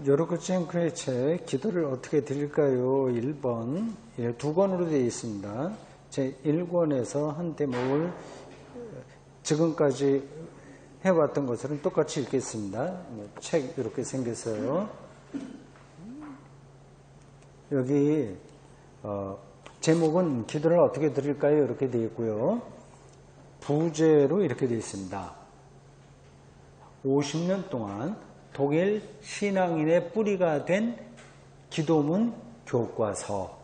요르코첸코의 책 기도를 어떻게 드릴까요? 1번 두 권으로 되어 있습니다. 제 1권에서 한 대목을 지금까지 해왔던 것처럼 똑같이 읽겠습니다. 책 이렇게 생겼어요. 여기 제목은 기도를 어떻게 드릴까요? 이렇게 되어 있고요. 부제로 이렇게 되어 있습니다. 50년 동안 독일 신앙인의 뿌리가 된 기도문 교과서.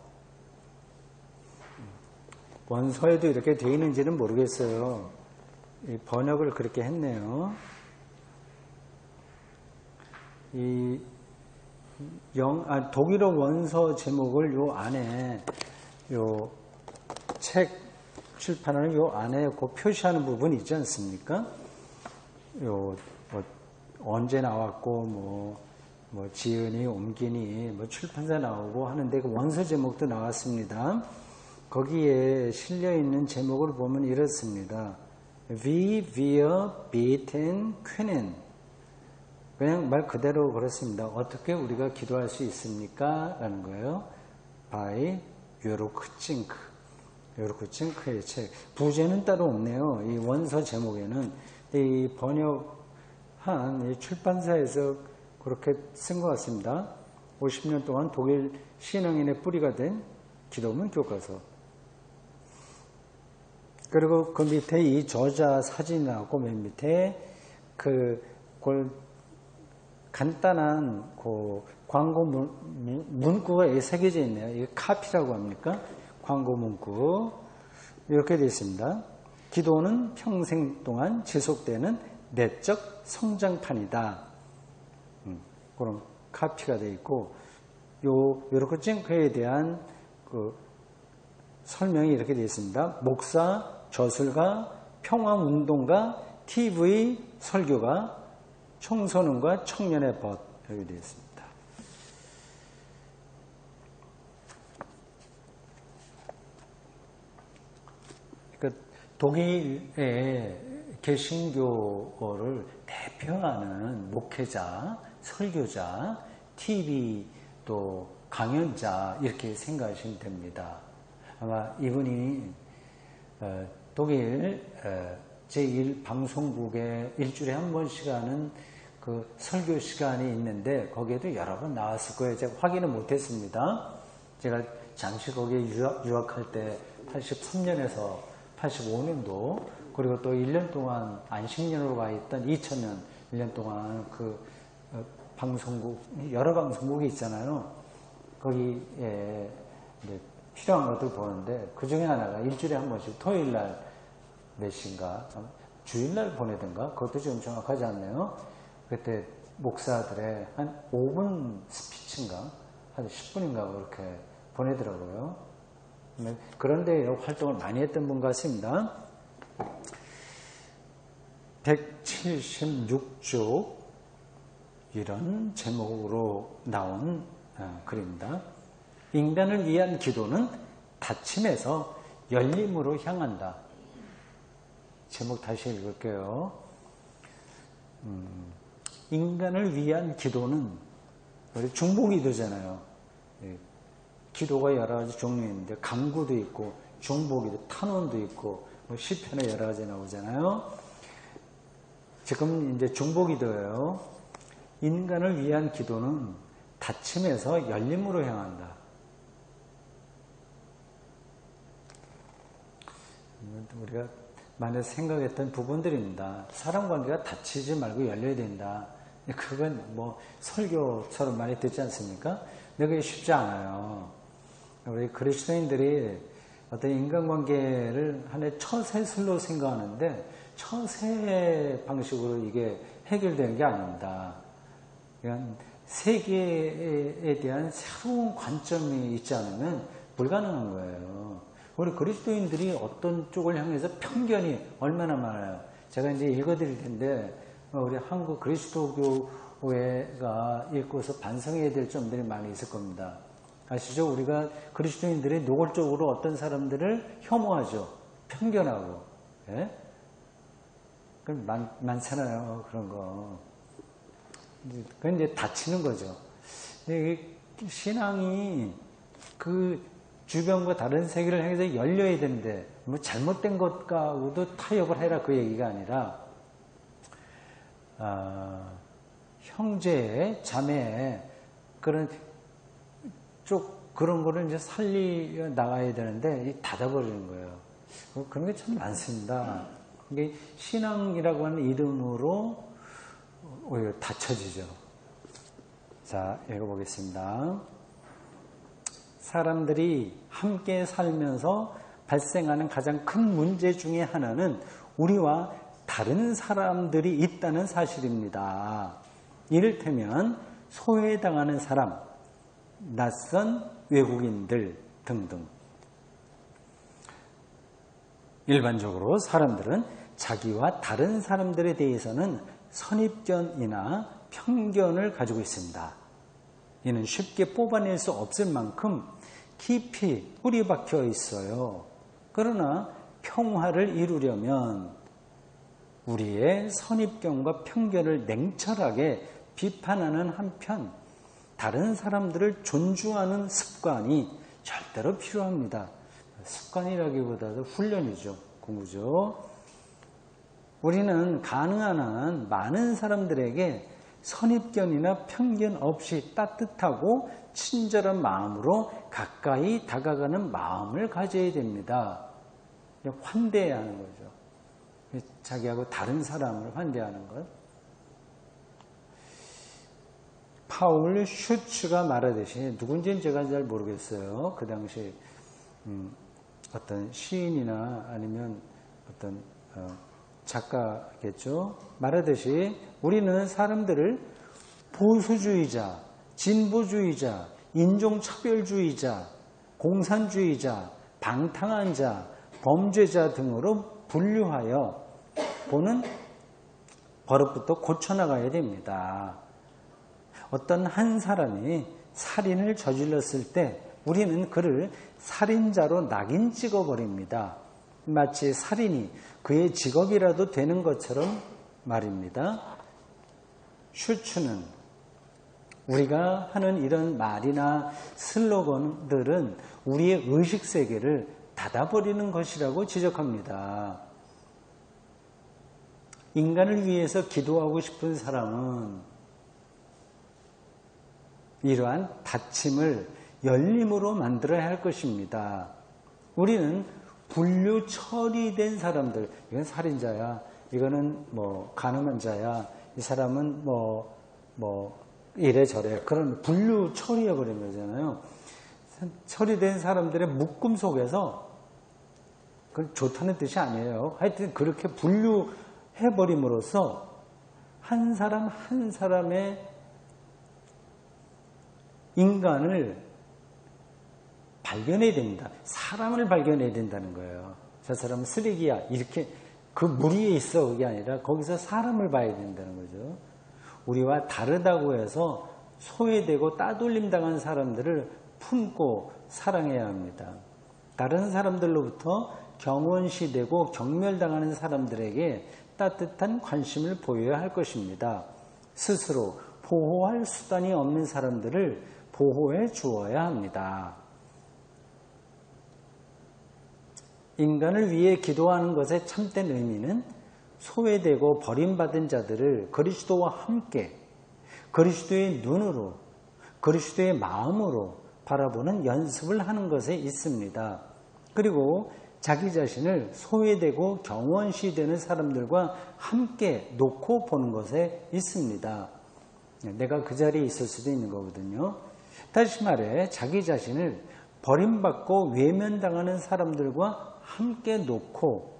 원서에도 이렇게 되어 있는지는 모르겠어요. 번역을 그렇게 했네요. 독일어 원서 제목을 요 안에, 요 책 출판하는 요 안에 그 표시하는 부분이 있지 않습니까? 언제 나왔고, 지은이, 옮기니, 출판사 나오고 하는데 그 원서 제목도 나왔습니다. 거기에 실려있는 제목을 보면 이렇습니다. Wie wir beten können. 그냥 말 그대로 그렇습니다. 어떻게 우리가 기도할 수 있습니까? 라는 거예요. By 요르코첸코. 요르코첸코의 책. 부제는 따로 없네요. 이 원서 제목에는. 이 번역한 이 출판사에서 그렇게 쓴 것 같습니다. 50년 동안 독일 신앙인의 뿌리가 된 기도문 교과서. 그리고 그 밑에 이 저자 사진이 나오고 맨 밑에 간단한 광고 문구가 새겨져 있네요. 이게 카피라고 합니까? 광고 문구. 이렇게 되어 있습니다. 기도는 평생 동안 지속되는 내적 성장판이다. 그런 카피가 되어 있고, 요르코첸코에 대한 설명이 이렇게 되어 있습니다. 목사, 저술가, 평화운동가, TV 설교가, 청소년과 청년의 벗. 이렇게 되어 있습니다. 그러니까 독일의 개신교를 대표하는 목회자, 설교자, TV 또 강연자 이렇게 생각하시면 됩니다. 아마 이분이 독일 제1방송국에 일주일에 한 번씩 하는 그 설교 시간이 있는데 거기에도 여러 번 나왔을 거예요. 제가 확인은 못했습니다. 제가 잠시 거기에 유학할 때 83년에서 85년도 그리고 또 1년 동안 안식년으로 가 있던 2000년 1년 동안 그 방송국 여러 방송국이 있잖아요. 거기에 이제 필요한 것들 보는데 그 중에 하나가 일주일에 한 번씩 토요일날 몇 시인가 주일날 보내든가 그것도 좀 정확하지 않네요. 그때 목사들의 한 5분 스피치인가 한 10분인가 그렇게 보내더라고요. 그런데 활동을 많이 했던 분 같습니다. 176쪽 이런 제목으로 나온 글입니다. 인간을 위한 기도는 닫힘에서 열림으로 향한다. 제목 다시 읽을게요. 인간을 위한 기도는 우리 중보기도잖아요. 기도가 여러 가지 종류 있는데 간구도 있고 중보기도, 탄원도 있고 시편에 여러 가지 나오잖아요. 지금 이제 중보기도예요. 인간을 위한 기도는 닫힘에서 열림으로 향한다. 우리가 많이 생각했던 부분들입니다. 사람관계가 닫히지 말고 열려야 된다. 그건 설교처럼 많이 듣지 않습니까? 근데 그게 쉽지 않아요. 우리 그리스도인들이 어떤 인간관계를 하나의 처세술로 생각하는데 처세 방식으로 이게 해결되는 게 아닙니다. 그냥 세계에 대한 새로운 관점이 있지 않으면 불가능한 거예요. 우리 그리스도인들이 어떤 쪽을 향해서 편견이 얼마나 많아요. 제가 이제 읽어드릴 텐데 우리 한국 그리스도교회가 읽고서 반성해야 될 점들이 많이 있을 겁니다. 아시죠? 우리가 그리스도인들이 노골적으로 어떤 사람들을 혐오하죠. 편견하고. 예? 많잖아요. 그런 거. 그건 이제 다치는 거죠. 신앙이 그 주변과 다른 세계를 향해서 열려야 되는데, 뭐 잘못된 것과도 타협을 해라 그 얘기가 아니라, 형제, 자매, 그런 그런 거를 이제 살려 나가야 되는데, 닫아버리는 거예요. 그런 게 참 많습니다. 이게 신앙이라고 하는 이름으로 오히려 닫혀지죠. 자, 읽어보겠습니다. 사람들이 함께 살면서 발생하는 가장 큰 문제 중에 하나는 우리와 다른 사람들이 있다는 사실입니다. 이를테면 소외당하는 사람, 낯선 외국인들 등등. 일반적으로 사람들은 자기와 다른 사람들에 대해서는 선입견이나 편견을 가지고 있습니다. 이는 쉽게 뽑아낼 수 없을 만큼 깊이 뿌리 박혀 있어요. 그러나 평화를 이루려면 우리의 선입견과 편견을 냉철하게 비판하는 한편 다른 사람들을 존중하는 습관이 절대로 필요합니다. 습관이라기보다도 훈련이죠. 공부죠. 우리는 가능한 한 많은 사람들에게 선입견이나 편견 없이 따뜻하고 친절한 마음으로 가까이 다가가는 마음을 가져야 됩니다. 환대해야 하는 거죠. 자기하고 다른 사람을 환대하는 것. 파울 슈츠가 말하듯이, 누군지는 제가 잘 모르겠어요. 그 당시 어떤 시인이나 아니면 어떤 작가겠죠. 말하듯이 우리는 사람들을 보수주의자, 진보주의자, 인종차별주의자, 공산주의자, 방탕한 자, 범죄자 등으로 분류하여 보는 버릇부터 고쳐나가야 됩니다. 어떤 한 사람이 살인을 저질렀을 때 우리는 그를 살인자로 낙인 찍어버립니다. 마치 살인이 그의 직업이라도 되는 것처럼 말입니다. 슈츠는 우리가 하는 이런 말이나 슬로건들은 우리의 의식세계를 닫아버리는 것이라고 지적합니다. 인간을 위해서 기도하고 싶은 사람은 이러한 닫힘을 열림으로 만들어야 할 것입니다. 우리는 분류 처리된 사람들, 이건 살인자야, 이거는 뭐 가늠한 자야, 이 사람은 뭐 이래저래 그런 분류 처리해버린 거잖아요. 처리된 사람들의 묶음 속에서, 그건 좋다는 뜻이 아니에요. 하여튼 그렇게 분류해버림으로써 한 사람 한 사람의 인간을 발견해야 됩니다. 사람을 발견해야 된다는 거예요. 저 사람은 쓰레기야, 이렇게 그 무리에 있어, 그게 아니라 거기서 사람을 봐야 된다는 거죠. 우리와 다르다고 해서 소외되고 따돌림 당한 사람들을 품고 사랑해야 합니다. 다른 사람들로부터 경원시되고 경멸당하는 사람들에게 따뜻한 관심을 보여야 할 것입니다. 스스로 보호할 수단이 없는 사람들을 보호해 주어야 합니다. 인간을 위해 기도하는 것의 참된 의미는 소외되고 버림받은 자들을 그리스도와 함께 그리스도의 눈으로, 그리스도의 마음으로 바라보는 연습을 하는 것에 있습니다. 그리고 자기 자신을 소외되고 경원시되는 사람들과 함께 놓고 보는 것에 있습니다. 내가 그 자리에 있을 수도 있는 거거든요. 다시 말해 자기 자신을 버림받고 외면당하는 사람들과 함께 놓고,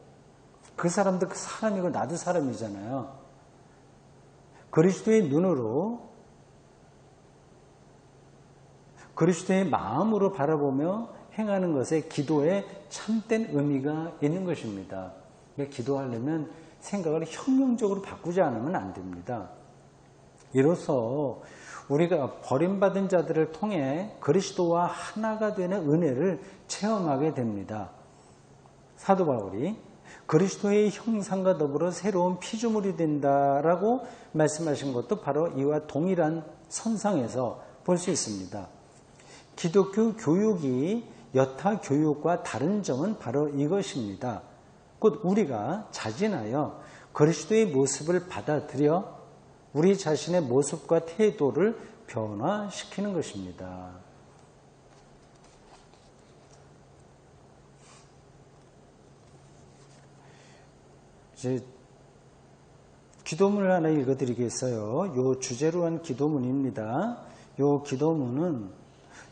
그 사람도 그 사람이고 나도 사람이잖아요. 그리스도의 눈으로, 그리스도의 마음으로 바라보며 행하는 것에 기도에 참된 의미가 있는 것입니다. 기도하려면 생각을 혁명적으로 바꾸지 않으면 안 됩니다. 이로써 우리가 버림받은 자들을 통해 그리스도와 하나가 되는 은혜를 체험하게 됩니다. 사도 바울이 그리스도의 형상과 더불어 새로운 피조물이 된다라고 말씀하신 것도 바로 이와 동일한 선상에서 볼 수 있습니다. 기독교 교육이 여타 교육과 다른 점은 바로 이것입니다. 곧 우리가 자진하여 그리스도의 모습을 받아들여 우리 자신의 모습과 태도를 변화시키는 것입니다. 이제 기도문을 하나 읽어드리겠어요. 요 주제로 한 기도문입니다. 요 기도문은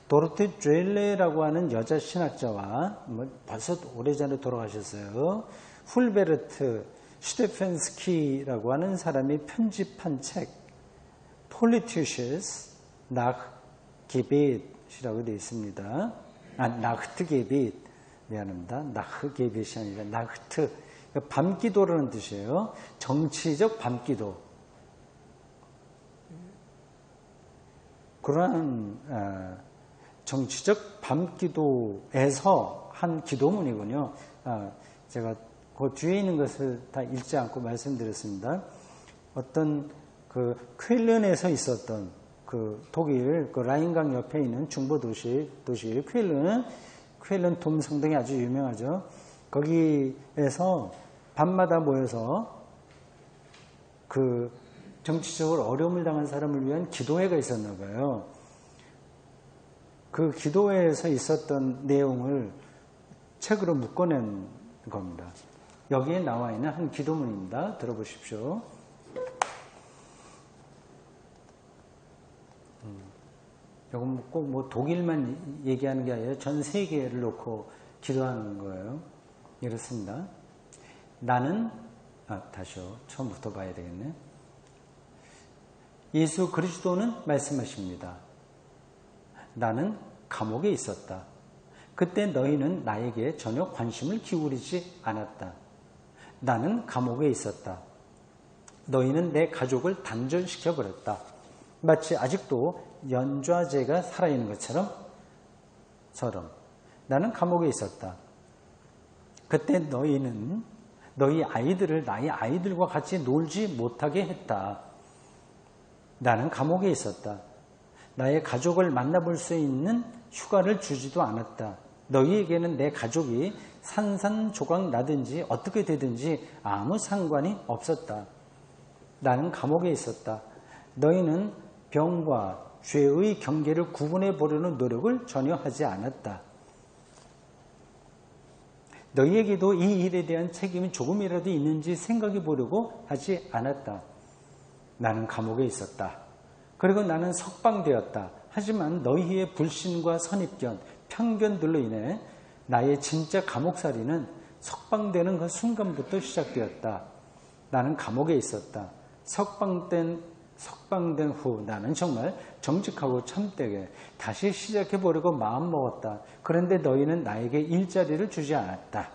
도르테 쬐레라고 하는 여자 신학자와 벌써 오래전에 돌아가셨어요. 훌베르트 슈테펜스키라고 하는 사람이 편집한 책 폴리투시스 나흐게벳이라고 되어 있습니다. 나흐트게벳 미안합니다. 나흐게벳이 아니라 나흐트 밤기도라는 뜻이에요. 정치적 밤기도. 그러한 정치적 밤기도에서 한 기도문이군요. 제가 그 뒤에 있는 것을 다 읽지 않고 말씀드렸습니다. 어떤 그 쾰른에서 있었던 그 독일 그 라인강 옆에 있는 중부 도시 쾰른 돔성당이 아주 유명하죠. 거기에서 밤마다 모여서 그 정치적으로 어려움을 당한 사람을 위한 기도회가 있었나 봐요. 그 기도회에서 있었던 내용을 책으로 묶어낸 겁니다. 여기에 나와 있는 한 기도문입니다. 들어보십시오. 이건 꼭 독일만 얘기하는 게 아니라 전 세계를 놓고 기도하는 거예요. 이렇습니다. 나는 다시요. 처음부터 봐야 되겠네. 예수 그리스도는 말씀하십니다. 나는 감옥에 있었다. 그때 너희는 나에게 전혀 관심을 기울이지 않았다. 나는 감옥에 있었다. 너희는 내 가족을 단절시켜버렸다. 마치 아직도 연좌제가 살아있는 것처럼 나는 감옥에 있었다. 그때 너희는 너희 아이들을 나의 아이들과 같이 놀지 못하게 했다. 나는 감옥에 있었다. 나의 가족을 만나볼 수 있는 휴가를 주지도 않았다. 너희에게는 내 가족이 산산조각 나든지 어떻게 되든지 아무 상관이 없었다. 나는 감옥에 있었다. 너희는 병과 죄의 경계를 구분해 보려는 노력을 전혀 하지 않았다. 너희에게도 이 일에 대한 책임이 조금이라도 있는지 생각해 보려고 하지 않았다. 나는 감옥에 있었다. 그리고 나는 석방되었다. 하지만 너희의 불신과 선입견, 편견들로 인해 나의 진짜 감옥살이는 석방되는 그 순간부터 시작되었다. 나는 감옥에 있었다. 석방된 후 나는 정말 정직하고 참되게 다시 시작해보려고 마음먹었다. 그런데 너희는 나에게 일자리를 주지 않았다.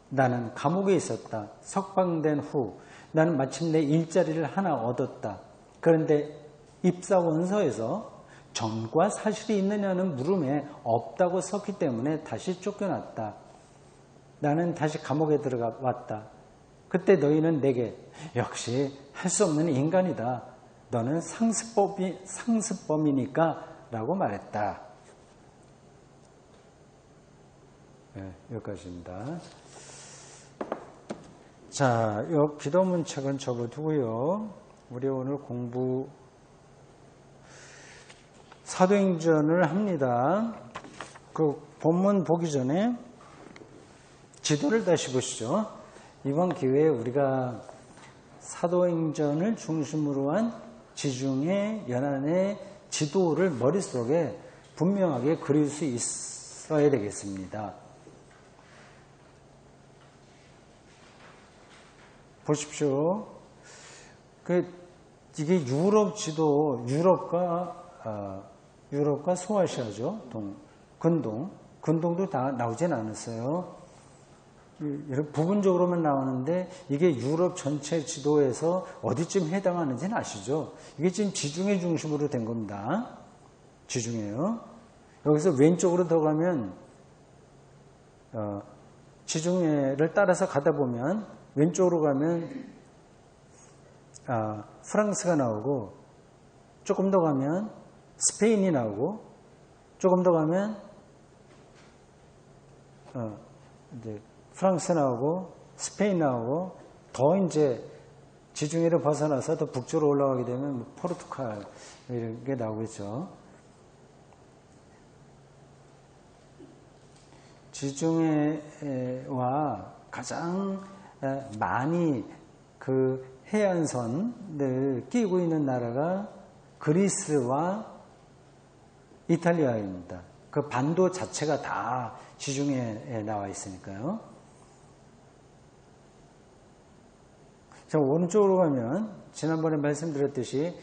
나는 감옥에 있었다. 석방된 후 나는 마침내 일자리를 하나 얻었다. 그런데 입사원서에서 전과 사실이 있느냐는 물음에 없다고 썼기 때문에 다시 쫓겨났다. 나는 다시 감옥에 들어가 왔다. 그때 너희는 내게 역시 할 수 없는 인간이다. 너는 상습범이니까 라고 말했다. 네, 여기까지입니다. 자, 이 기도문 책은 접어두고요. 우리 오늘 공부 사도행전을 합니다. 그 본문 보기 전에 지도를 다시 보시죠. 이번 기회에 우리가 사도행전을 중심으로 한 지중해 연안의 지도를 머릿속에 분명하게 그릴 수 있어야 되겠습니다. 보십시오. 이게 유럽 지도, 유럽과 소아시아죠. 근동도 다 나오진 않았어요. 부분적으로만 나오는데 이게 유럽 전체 지도에서 어디쯤 해당하는지는 아시죠? 이게 지금 지중해 중심으로 된 겁니다. 지중해요. 여기서 왼쪽으로 들어가면 지중해를 따라서 가다 보면 왼쪽으로 가면 프랑스가 나오고, 조금 더 가면 스페인이 나오고, 조금 더 가면 이제 프랑스 나오고 스페인 나오고, 더 이제 지중해를 벗어나서 더 북쪽으로 올라가게 되면 포르투갈 이런 게 나오겠죠. 지중해와 가장 많이 그 해안선을 끼고 있는 나라가 그리스와 이탈리아입니다. 그 반도 자체가 다 지중해에 나와 있으니까요. 자, 오른쪽으로 가면 지난번에 말씀드렸듯이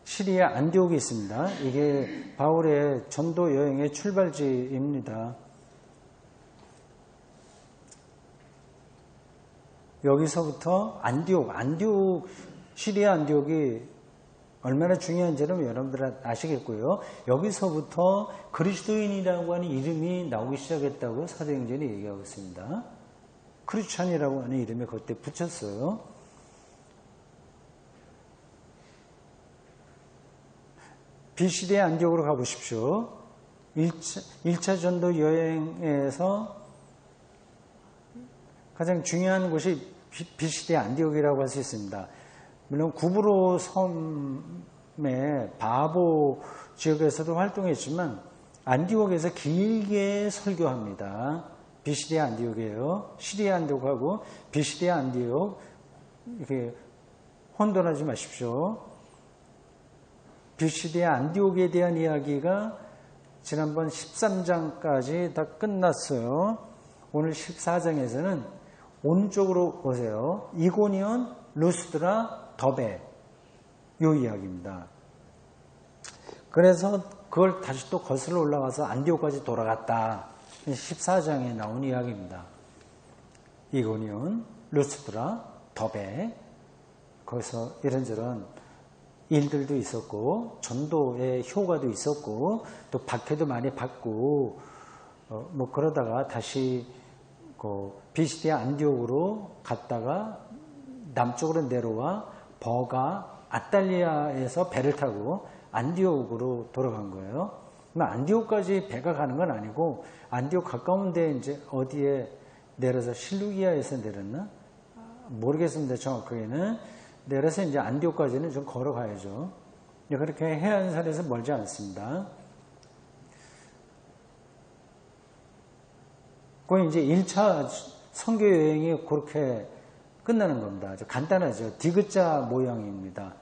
시리아 안디옥이 있습니다. 이게 바울의 전도 여행의 출발지입니다. 여기서부터 시리아 안디옥이 얼마나 중요한지는 여러분들 아시겠고요. 여기서부터 그리스도인이라고 하는 이름이 나오기 시작했다고 사도행전이 얘기하고 있습니다. 크리스찬이라고 하는 이름이 그때 붙였어요. 비시리아 안디옥으로 가보십시오. 1차 전도 여행에서 가장 중요한 곳이 비시리아 안디옥이라고 할 수 있습니다. 물론 구브로 섬의 바보 지역에서도 활동했지만 안디옥에서 길게 설교합니다. 비시리아 안디옥이에요. 시리아 안디옥하고 비시리아 안디옥 이렇게 혼돈하지 마십시오. 비시리아 안디옥에 대한 이야기가 지난번 13장까지 다 끝났어요. 오늘 14장에서는 오른쪽으로 오세요. 이고니온, 루스드라, 더베 이 이야기입니다. 그래서 그걸 다시 또 거슬러 올라가서 안디옥까지 돌아갔다. 14장에 나온 이야기입니다. 이고니온, 루스드라, 더베 거기서 이런저런 일들도 있었고 전도의 효과도 있었고 또 박해도 많이 받고 뭐 그러다가 다시 비시리아 안디옥으로 갔다가 남쪽으로 내려와 버가 아탈리아에서 배를 타고 안디옥으로 돌아간 거예요. 안디옥까지 배가 가는 건 아니고 안디옥 가까운데 이제 어디에 내려서 실루기아에서 내렸나? 모르겠습니다. 정확하게는. 내려서 이제 안디옥까지는 좀 걸어가야죠. 그렇게 해안선에서 멀지 않습니다. 그 이제 1차 선교 여행이 그렇게 끝나는 겁니다. 아주 간단하죠. 디귿자 모양입니다.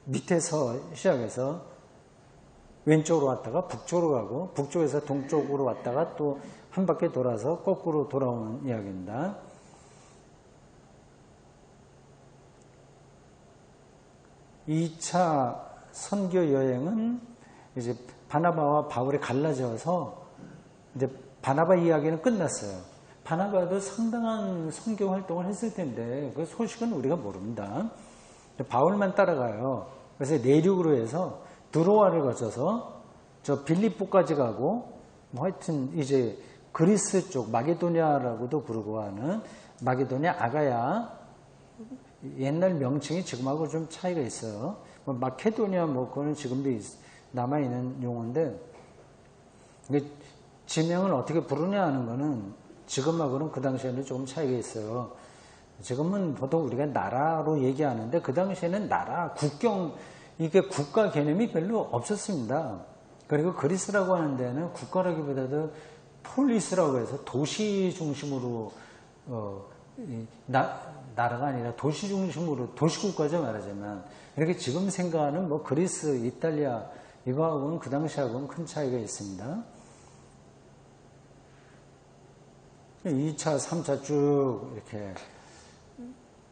밑에서 시작해서 왼쪽으로 왔다가 북쪽으로 가고 북쪽에서 동쪽으로 왔다가 또 한 바퀴 돌아서 거꾸로 돌아오는 이야기입니다. (2차) 선교 여행은 이제 바나바와 바울이 갈라져서 이제 바나바 이야기는 끝났어요. 바나바도 상당한 선교 활동을 했을 텐데 그 소식은 우리가 모릅니다. 바울만 따라가요. 그래서 내륙으로 해서 드로아를 거쳐서 저 빌립보까지 가고 뭐 하여튼 이제 그리스 쪽 마게도냐라고도 부르고 하는 마게도냐 아가야 옛날 명칭이 지금하고 좀 차이가 있어요. 뭐 마케도냐 뭐 그거는 지금도 남아있는 용어인데 지명을 어떻게 부르냐 하는 거는 지금하고는 그 당시에는 조금 차이가 있어요. 지금은 보통 우리가 나라로 얘기하는데 그 당시에는 나라, 국경, 이게 국가 개념이 별로 없었습니다. 그리고 그리스라고 하는 데는 국가라기보다도 폴리스라고 해서 도시 중심으로 나라가 아니라 도시 중심으로 도시국가죠 말하자면. 이렇게 지금 생각하는 뭐 그리스, 이탈리아 이거하고는 그 당시하고는 큰 차이가 있습니다. 2차, 3차 쭉 이렇게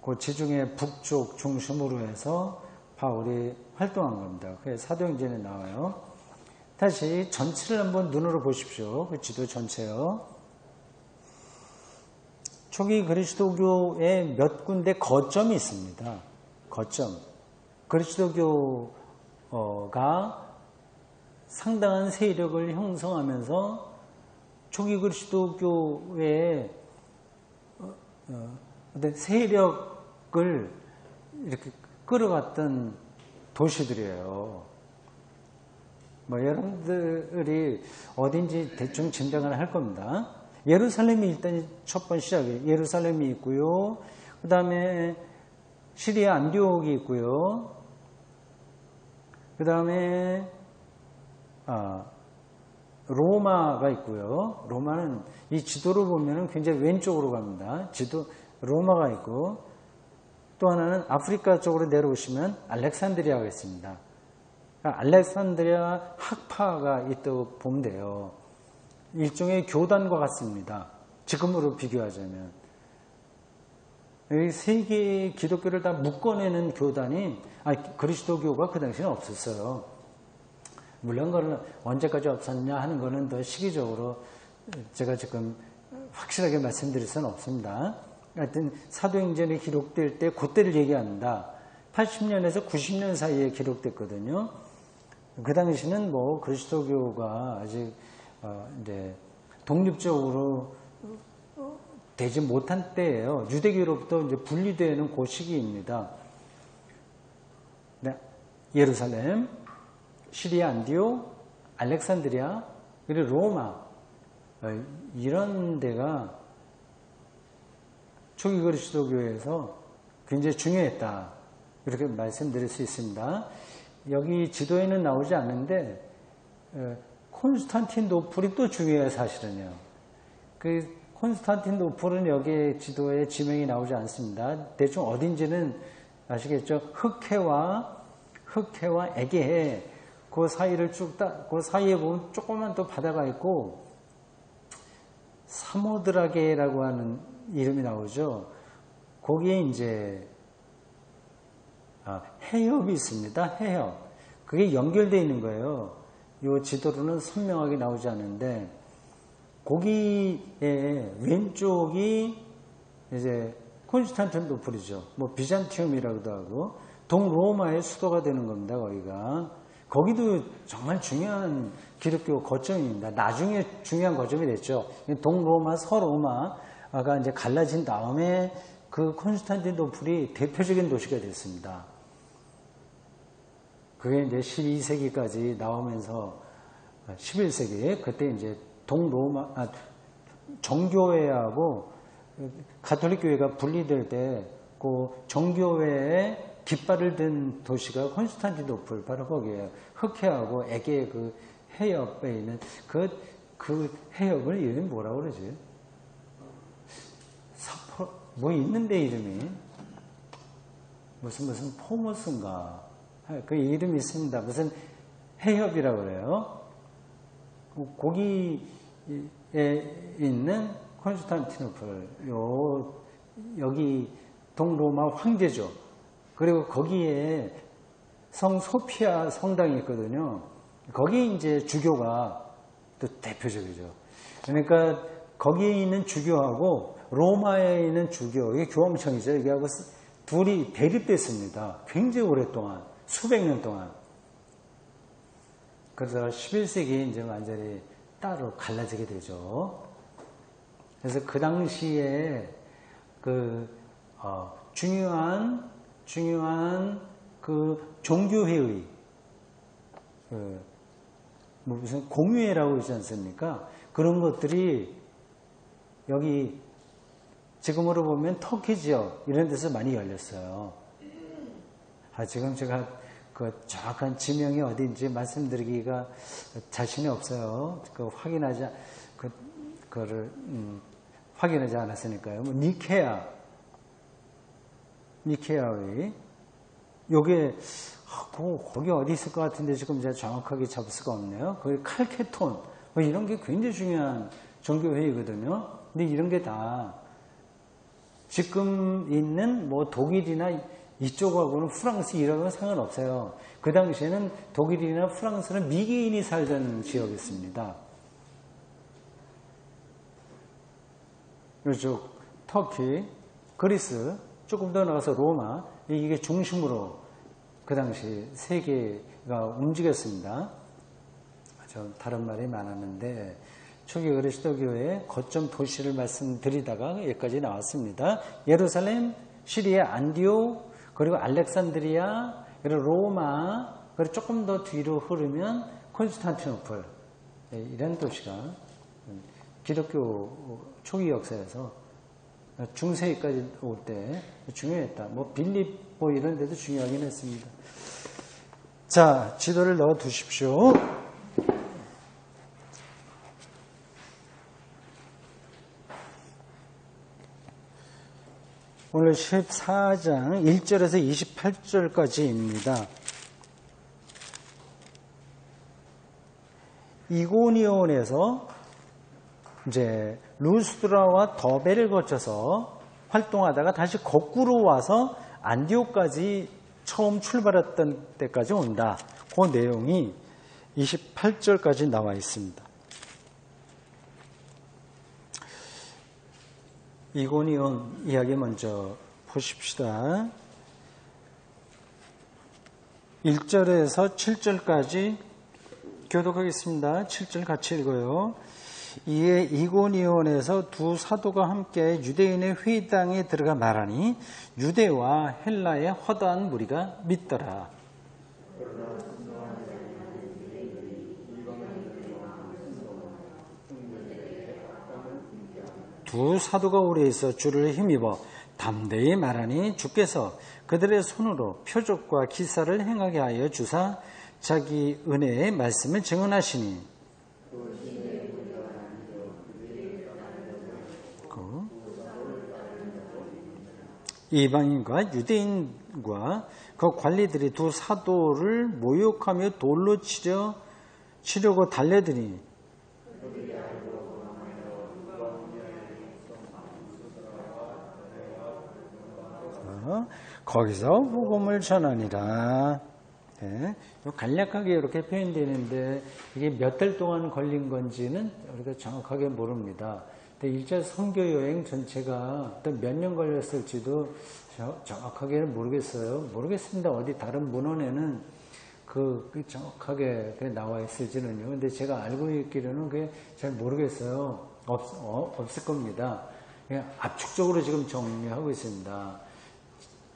그 지중해 북쪽 중심으로 해서 바울이 활동한 겁니다. 그래서 사도행전에 나와요. 다시 전체를 한번 눈으로 보십시오. 그 지도 전체요. 초기 그리스도교에 몇 군데 거점이 있습니다. 거점. 그리스도교가 상당한 세력을 형성하면서 초기 그리스도교의 어떤 세력을 이렇게 끌어갔던 도시들이에요. 뭐 여러분들이 어딘지 대충 짐작을 할 겁니다. 예루살렘이 일단 첫 번째 시작이에요. 예루살렘이 있고요. 그 다음에 시리아 안디옥이 있고요. 그 다음에 로마가 있고요. 로마는 이 지도를 보면 굉장히 왼쪽으로 갑니다. 로마가 있고, 또 하나는 아프리카 쪽으로 내려오시면 알렉산드리아가 있습니다. 알렉산드리아 학파가 있다고 보면 돼요. 일종의 교단과 같습니다. 지금으로 비교하자면. 이 세 개의 기독교를 다 묶어내는 교단이, 그리스도교가 그 당시에는 없었어요. 물론 그걸 언제까지 없었냐 하는 거는 더 시기적으로 제가 지금 확실하게 말씀드릴 수는 없습니다. 하여튼 사도행전이 기록될 때 그때를 얘기합니다. 80년에서 90년 사이에 기록됐거든요. 그 당시는 뭐 그리스도교가 아직 이제 독립적으로 되지 못한 때예요. 유대교로부터 이제 분리되는 그 시기입니다. 네. 예루살렘, 시리아 안디옥, 알렉산드리아, 그리고 로마, 이런 데가 초기 그리스도교에서 굉장히 중요했다. 이렇게 말씀드릴 수 있습니다. 여기 지도에는 나오지 않는데 콘스탄티노플이 또 중요해요, 사실은요. 그 콘스탄티노플은 여기 지도에 지명이 나오지 않습니다. 대충 어딘지는 아시겠죠? 흑해와 에게해, 그 사이를 그 사이에 보면 조그만 또 바다가 있고, 사모드라게라고 하는 이름이 나오죠. 거기에 이제 해협이 있습니다. 해협. 그게 연결되어 있는 거예요. 이 지도로는 선명하게 나오지 않는데, 거기에 왼쪽이 이제 콘스탄티노플이죠. 뭐 비잔티움이라고도 하고, 동로마의 수도가 되는 겁니다. 거기도 정말 중요한 기독교 거점입니다. 나중에 중요한 거점이 됐죠. 동로마, 서로마가 이제 갈라진 다음에 그 콘스탄티노플이 대표적인 도시가 됐습니다. 그게 이제 12세기까지 나오면서 11세기, 그때 이제 정교회하고 가톨릭 교회가 분리될 때 그 정교회에 깃발을 든 도시가 콘스탄티노플, 바로 거기에요. 흑해하고 에게 그 해협에 있는 그 해협을 이름이 뭐라고 그러지? 뭐 있는데 이름이 무슨 포머스인가, 그 이름이 있습니다. 무슨 해협이라고 그래요. 거기에 있는 콘스탄티노플, 여기 동로마 황제죠. 그리고 거기에 성 소피아 성당이 있거든요. 거기 이제 주교가 또 대표적이죠. 그러니까 거기에 있는 주교하고 로마에 있는 주교, 이게 교황청이죠. 이게하고 둘이 대립됐습니다. 굉장히 오랫동안, 수백 년 동안. 그래서 11세기 이제 완전히 따로 갈라지게 되죠. 그래서 그 당시에 중요한 그 종교회의, 무슨 공유회라고 하지 않습니까? 그런 것들이 여기 지금으로 보면 터키 지역 이런 데서 많이 열렸어요. 지금 제가 그 정확한 지명이 어딘지 말씀드리기가 자신이 없어요. 그거를 확인하지 않았으니까요. 니케아의 요게 거기 어디 있을 것 같은데 지금 제가 정확하게 잡을 수가 없네요. 거기 칼케톤 이런 게 굉장히 중요한 종교회의거든요. 근데 이런 게 다 지금 있는 뭐 독일이나 이쪽하고는 프랑스 이런 상관없어요. 그 당시에는 독일이나 프랑스는 미개인이 살던 지역이었습니다. 이쪽 터키, 그리스, 조금 더 나가서 로마, 이게 중심으로 그 당시 세계가 움직였습니다. 좀 다른 말이 많았는데 초기 그리스도교의 거점 도시를 말씀드리다가 여기까지 나왔습니다. 예루살렘, 시리아 안디옥, 그리고 알렉산드리아, 그리고 로마, 그리고 조금 더 뒤로 흐르면 콘스탄티노플, 이런 도시가 기독교 초기 역사에서 중세기까지 올 때 중요했다. 뭐 빌립보 이런 데도 중요하긴 했습니다. 자, 지도를 넣어 두십시오. 오늘 14장 1절에서 28절까지입니다. 이고니온에서 이제 루스드라와 더베를 거쳐서 활동하다가 다시 거꾸로 와서 안디옥까지 처음 출발했던 때까지 온다. 그 내용이 28절까지 나와 있습니다. 이고니온 이야기 먼저 보십시다. 1절에서 7절까지 교독하겠습니다. 7절 같이 읽어요. 이에 이고니온에서 두 사도가 함께 유대인의 회당에 들어가 말하니 유대와 헬라의 허다한 무리가 믿더라. 두 사도가 오래에서 주를 힘입어 담대히 말하니 주께서 그들의 손으로 표적과 기사를 행하게 하여 주사 자기 은혜의 말씀을 증언하시니 이방인과 유대인과 그 관리들이 두 사도를 모욕하며 돌로 치려고 달려드니 거기서 복음을 전하니라. 네, 간략하게 이렇게 표현되는데 이게 몇 달 동안 걸린 건지는 우리가 정확하게 모릅니다. 근데 1차 선교 여행 전체가 또 몇 년 걸렸을지도 정확하게는 모르겠습니다. 어디 다른 문헌에는 그 정확하게 나와 있을지는요. 근데 제가 알고 있기로는 그게 잘 모르겠어요. 없을 겁니다. 그냥 압축적으로 지금 정리하고 있습니다.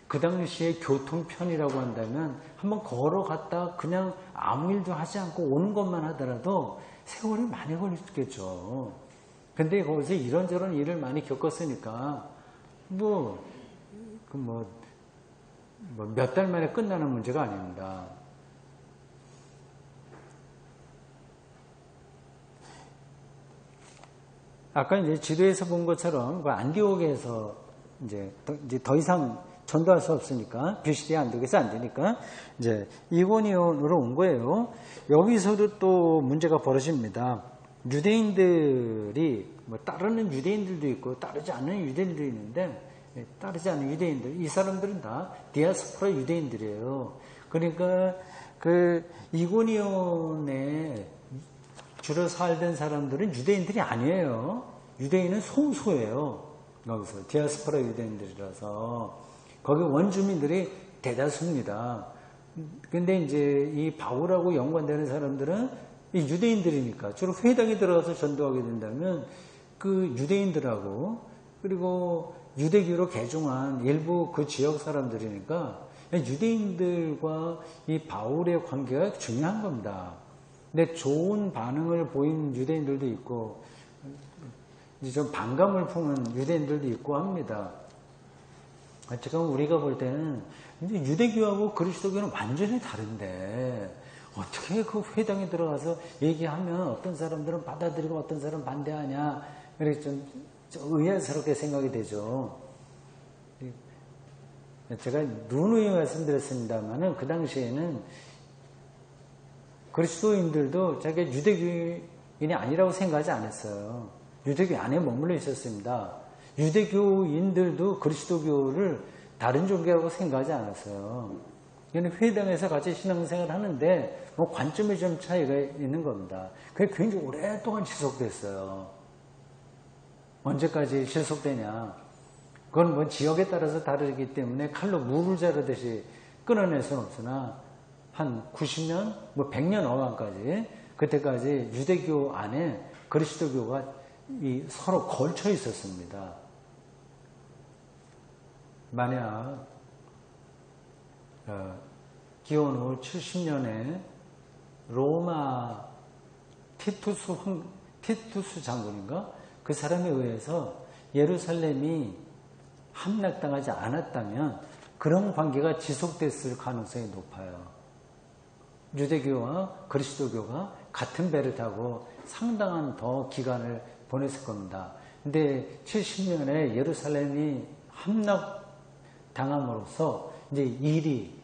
그 당시에 교통편이라고 한다면 한번 걸어갔다 그냥 아무 일도 하지 않고 오는 것만 하더라도 세월이 많이 걸렸겠죠. 근데 거기서 이런저런 일을 많이 겪었으니까 몇 달 만에 끝나는 문제가 아닙니다. 아까 이제 지도에서 본 것처럼 그 안디옥에서 이제 더 이상 전도할 수 없으니까 비시디아 안디옥에서 안 되니까 이제 이고니온으로 온 거예요. 여기서도 또 문제가 벌어집니다. 유대인들이 따르는 유대인들도 있고 따르지 않는 유대인들도 있는데 따르지 않는 유대인들 이 사람들은 다 디아스포라 유대인들이에요. 그러니까 그 이고니온에 주로 살던 사람들은 유대인들이 아니에요. 유대인은 소수예요. 여기서 디아스포라 유대인들이라서 거기 원주민들이 대다수입니다. 근데 이제 이 바울하고 연관되는 사람들은 이 유대인들이니까 주로 회당에 들어가서 전도하게 된다면 그 유대인들하고 그리고 유대교로 개종한 일부 그 지역 사람들이니까 유대인들과 이 바울의 관계가 중요한 겁니다. 근데 좋은 반응을 보인 유대인들도 있고 이제 좀 반감을 품은 유대인들도 있고 합니다. 지금 우리가 볼 때는 유대교하고 그리스도교는 완전히 다른데 어떻게 그 회당에 들어가서 얘기하면 어떤 사람들은 받아들이고 어떤 사람은 반대하냐 이렇게 좀 의아스럽게 생각이 되죠. 제가 누누이 말씀드렸습니다만은 그 당시에는 그리스도인들도 자기가 유대교인이 아니라고 생각하지 않았어요. 유대교 안에 머물러 있었습니다. 유대교인들도 그리스도교를 다른 종교라고 생각하지 않았어요. 이는 회당에서 같이 신앙생활을 하는데 관점이 좀 차이가 있는 겁니다. 그게 굉장히 오랫동안 지속됐어요. 언제까지 지속되냐? 그건 지역에 따라서 다르기 때문에 칼로 물을 자르듯이 끊어낼 수는 없으나 한 90년, 100년 어간까지 그때까지 유대교 안에 그리스도교가 서로 걸쳐 있었습니다. 만약 기원 후 70년에 로마 티투스 장군인가? 그 사람에 의해서 예루살렘이 함락당하지 않았다면 그런 관계가 지속됐을 가능성이 높아요. 유대교와 그리스도교가 같은 배를 타고 상당한 더 기간을 보냈을 겁니다. 근데 70년에 예루살렘이 함락당함으로써 이제 일이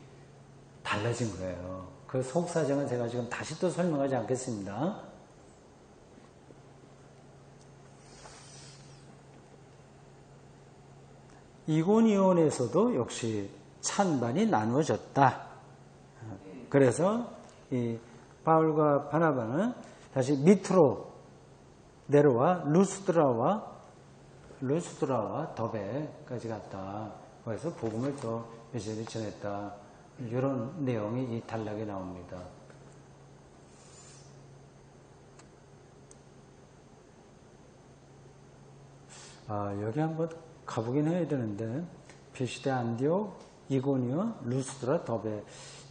달라진 거예요. 그 속사정은 제가 지금 다시 또 설명하지 않겠습니다. 이고니온에서도 역시 찬반이 나누어졌다. 그래서 이 바울과 바나바는 다시 밑으로 내려와 루스드라와 더베까지 갔다. 거기서 복음을 또 메시지를 전했다. 이런 내용이 이 단락에 나옵니다. 여기 한번 가보긴 해야 되는데 피시데 안디옥, 이고니온, 루스드라, 더베.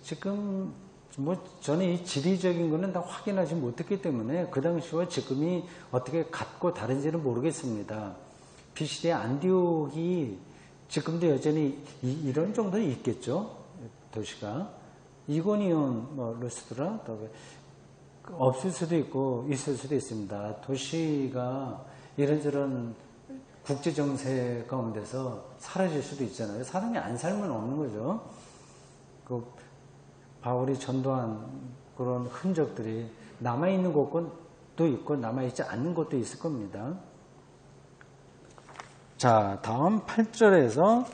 지금 저는 이 지리적인 거는 다 확인하지 못했기 때문에 그 당시와 지금이 어떻게 같고 다른지는 모르겠습니다. 피시데 안디옥이 지금도 여전히 이런 정도는 있겠죠. 도시가. 이고니온, 루스드라, 더베. 없을 수도 있고 있을 수도 있습니다. 도시가 이런저런 국제정세 가운데서 사라질 수도 있잖아요. 사람이 안 살면 없는 거죠. 그 바울이 전도한 그런 흔적들이 남아있는 곳도 있고 남아있지 않는 곳도 있을 겁니다. 자, 다음 8절에서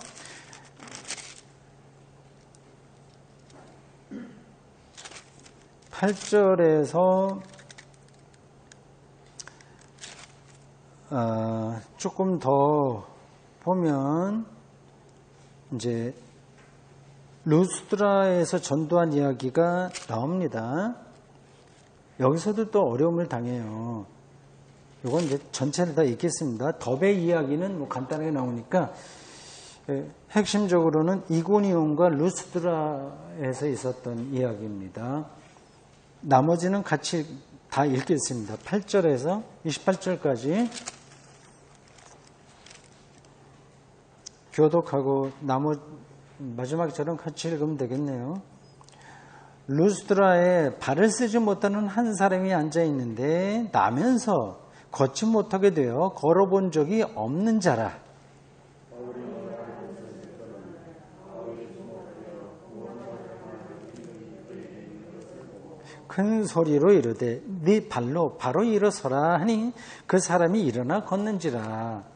조금 더 보면 이제 루스드라에서 전도한 이야기가 나옵니다. 여기서도 또 어려움을 당해요. 이건 이제 전체를 다 읽겠습니다. 더베 이야기는 간단하게 나오니까 핵심적으로는 이고니온과 루스드라에서 있었던 이야기입니다. 나머지는 같이 다 읽겠습니다. 8절에서 28절까지 교독하고 마지막 절은 같이 읽으면 되겠네요. 루스드라에 발을 쓰지 못하는 한 사람이 앉아 있는데 나면서 걷지 못하게 되어 걸어본 적이 없는 자라. 큰 소리로 이르되 네 발로 바로 일어서라 하니 그 사람이 일어나 걷는지라.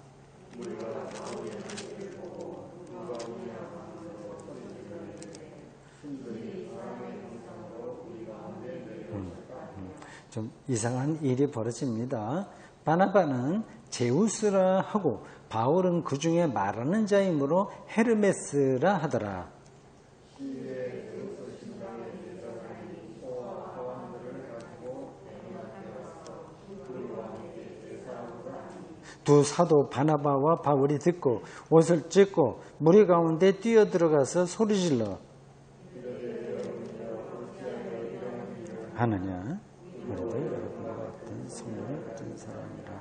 좀 이상한 일이 벌어집니다. 바나바는 제우스라 하고 바울은 그 중에 말하는 자이므로 헤르메스라 하더라. 두 사도 바나바와 바울이 듣고 옷을 찢고 무리 가운데 뛰어들어가서 소리질러 하느냐. 우리도 여러분과 같은 성령을 가진 사람이라.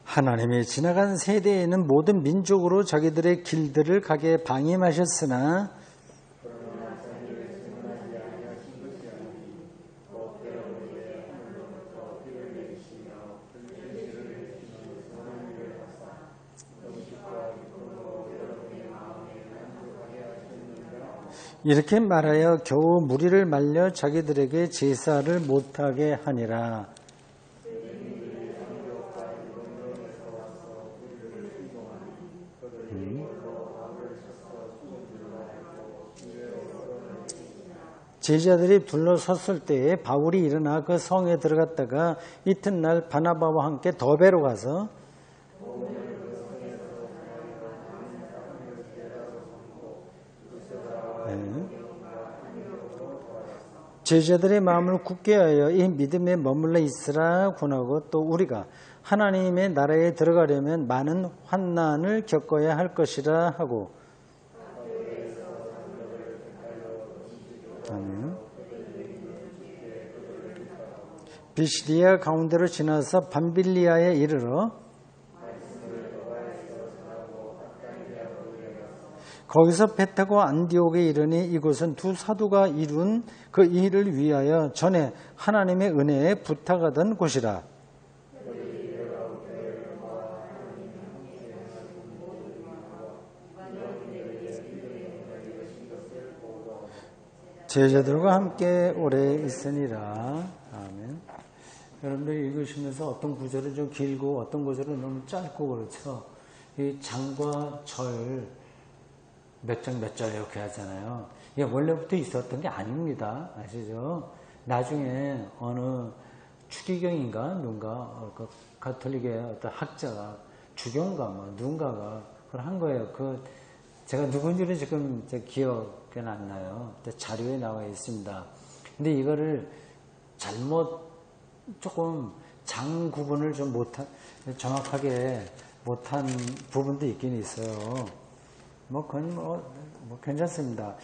하나님이 지나간 세대에는 모든 민족으로 자기들의 길들을 가게 방임하셨으나 이렇게 말하여 겨우 무리를 말려 자기들에게 제사를 못하게 하니라. 제자들이 둘러섰을 때에 바울이 일어나 그 성에 들어갔다가 이튿날 바나바와 함께 더베로 가서 제자들의 마음을 굳게 하여 이 믿음에 머물러 있으라 권하고 또 우리가 하나님의 나라에 들어가려면 많은 환난을 겪어야 할 것이라 하고 아멘. 비시디아 가운데로 지나서 밤빌리아에 이르러 거기서 배 타고 안디옥에 이르니 이곳은 두 사도가 이룬 그 일을 위하여 전에 하나님의 은혜에 부탁하던 곳이라. 제자들과 함께 오래 있으니라. 아멘. 여러분들 읽으시면서 어떤 구절은 좀 길고 어떤 구절은 너무 짧고 그렇죠. 이 장과 절 몇 장 몇 절 이렇게 하잖아요. 이게 원래부터 있었던 게 아닙니다. 아시죠? 나중에 어느 추기경인가 누군가 그 가톨릭의 어떤 학자가 주경가 뭐 누군가가 그걸 한 거예요. 그 제가 누군지는 지금 제 기억에 안 나요. 자료에 나와 있습니다. 근데 이거를 잘못 조금 장 구분을 좀 정확하게 못한 부분도 있긴 있어요. 그건 괜찮습니다.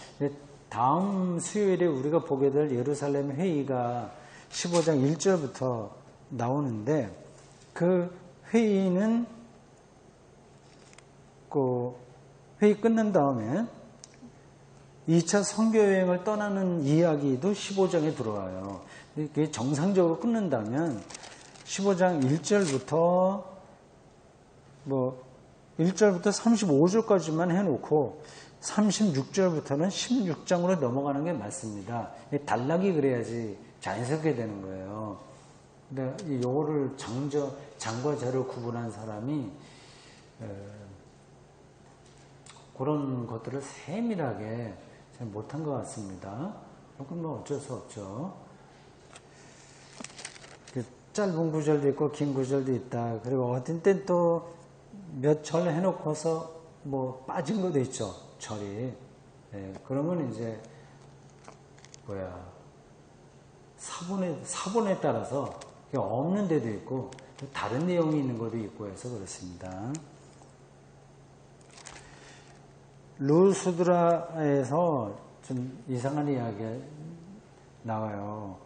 다음 수요일에 우리가 보게 될 예루살렘 회의가 15장 1절부터 나오는데 그 회의는 회의 끝난 다음에 2차 선교여행을 떠나는 이야기도 15장에 들어와요. 이게 정상적으로 끊는다면 15장 1절부터 1절부터 35절까지만 해놓고 36절부터는 16장으로 넘어가는 게 맞습니다. 단락이 그래야지 자연스럽게 되는 거예요. 근데 요거를 장과 절을 구분한 사람이 그런 것들을 세밀하게 잘 못한 것 같습니다. 그건 어쩔 수 없죠. 짧은 구절도 있고 긴 구절도 있다. 그리고 어떤 땐 또 몇 절 해놓고서 빠진 것도 있죠. 절이. 그러면 이제 사본에 따라서 없는 데도 있고 다른 내용이 있는 것도 있고 해서 그렇습니다. 루스드라에서 좀 이상한 이야기가 나와요.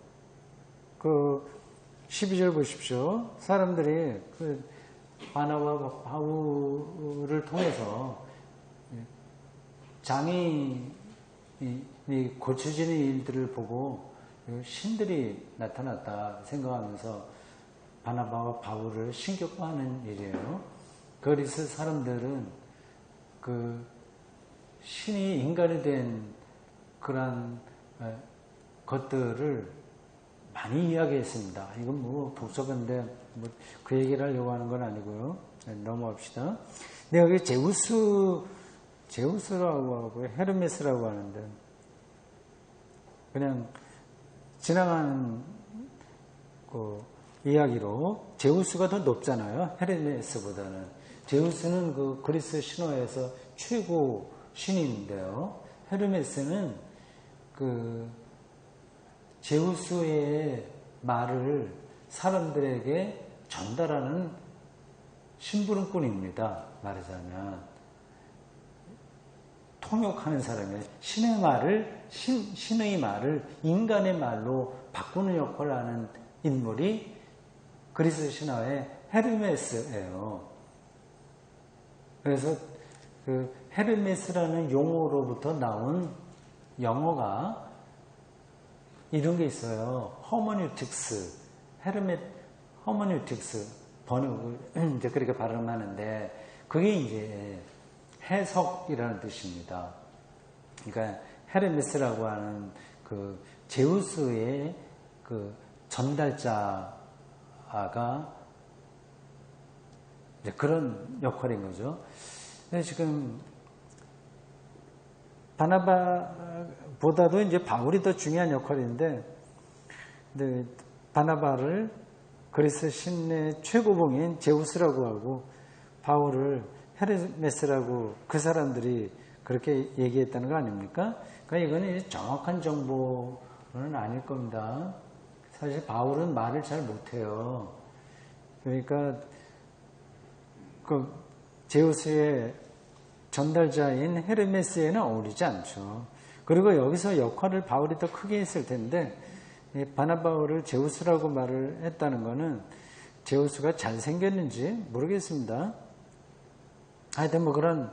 12절 보십시오. 사람들이 바나바와 바울을 통해서 장이 고쳐지는 일들을 보고 신들이 나타났다 생각하면서 바나바와 바울을 신격화하는 일이에요. 그리스 사람들은 신이 인간이 된 그런 것들을 많이 이야기했습니다. 이건 복잡한데 그 얘기를 하려고 하는 건 아니고요. 넘어갑시다. 근데 여기 제우스라고 하고 헤르메스라고 하는데 그냥 지나가는 이야기로 제우스가 더 높잖아요. 헤르메스보다는. 제우스는 그리스 신화에서 최고 신인데요. 헤르메스는 제우스의 말을 사람들에게 전달하는 심부름꾼입니다. 말하자면 통역하는 사람이에요. 신의 말을 인간의 말로 바꾸는 역할을 하는 인물이 그리스 신화의 헤르메스예요. 그래서 헤르메스라는 용어로부터 나온 영어가 이런 게 있어요. 허머뉴틱스, 허머뉴틱스 번역을 이제 그렇게 발음하는데 그게 이제 해석이라는 뜻입니다. 그러니까 헤르메스라고 하는 제우스의 전달자가 이제 그런 역할인 거죠. 근데 지금 바나바보다도 이제 바울이 더 중요한 역할인데, 근데 바나바를 그리스 신의 최고봉인 제우스라고 하고 바울을 헤르메스라고 그 사람들이 그렇게 얘기했다는 거 아닙니까? 그러니까 이거는 정확한 정보를 그건 아닐 겁니다. 사실 바울은 말을 잘 못해요. 그러니까 그 제우스의 전달자인 헤르메스에는 어울리지 않죠. 그리고 여기서 역할을 바울이 더 크게 했을 텐데 바나바를 제우스라고 말을 했다는 것은 제우스가 잘생겼는지 모르겠습니다. 하여튼 뭐 그런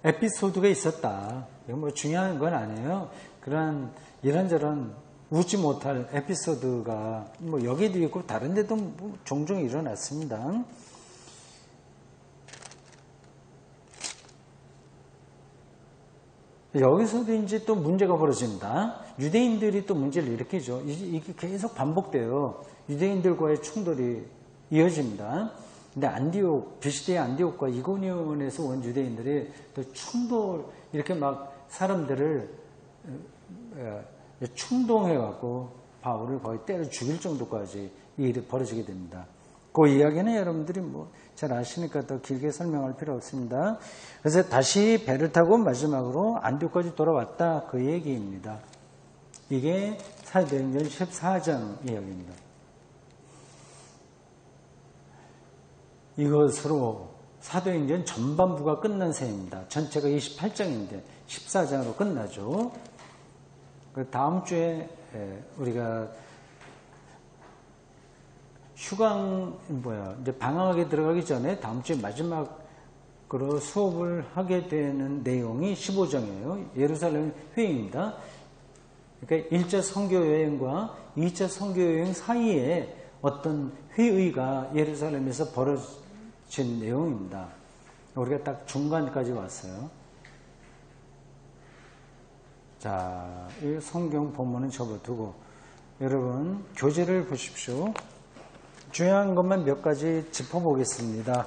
에피소드가 있었다. 이건 뭐 중요한 건 아니에요. 그런 이런저런 웃지 못할 에피소드가 뭐 여기도 있고 다른 데도 뭐 종종 일어났습니다. 여기서도 이제 또 문제가 벌어진다. 유대인들이 또 문제를 일으키죠. 이게 계속 반복돼요. 유대인들과의 충돌이 이어집니다. 근데 안디옥, 비시디의 안디옥과 이고니온에서 온 유대인들이 또 충돌, 이렇게 막 사람들을 충동해갖고 바울을 거의 때려 죽일 정도까지 이 일이 벌어지게 됩니다. 그 이야기는 여러분들이 뭐 잘 아시니까 더 길게 설명할 필요 없습니다. 그래서 다시 배를 타고 마지막으로 안디옥까지 돌아왔다, 그 얘기입니다. 이게 사도행전 14장 이야기입니다. 이것으로 사도행전 전반부가 끝난 셈입니다. 전체가 28장인데 14장으로 끝나죠. 그 다음 주에 우리가 이제 방학에 들어가기 전에 다음 주에 마지막으로 수업을 하게 되는 내용이 15장이에요. 예루살렘 회의입니다. 그러니까 1차 선교 여행과 2차 선교 여행 사이에 어떤 회의가 예루살렘에서 벌어진 내용입니다. 우리가 딱 중간까지 왔어요. 자, 이 성경 본문은 접어두고 여러분 교재를 보십시오. 중요한 것만 몇 가지 짚어보겠습니다.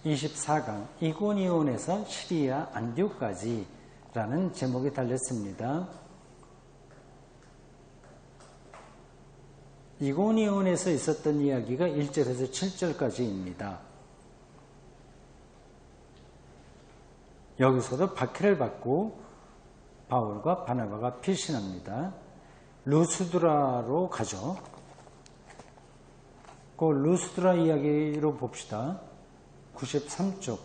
24강 이고니온에서 시리아 안디옥까지 라는 제목이 달렸습니다. 이고니온에서 있었던 이야기가 1절에서 7절까지입니다. 여기서도 박해를 받고 바울과 바나바가 피신합니다. 루스드라로 가죠. 그 루스드라 이야기로 봅시다. 93쪽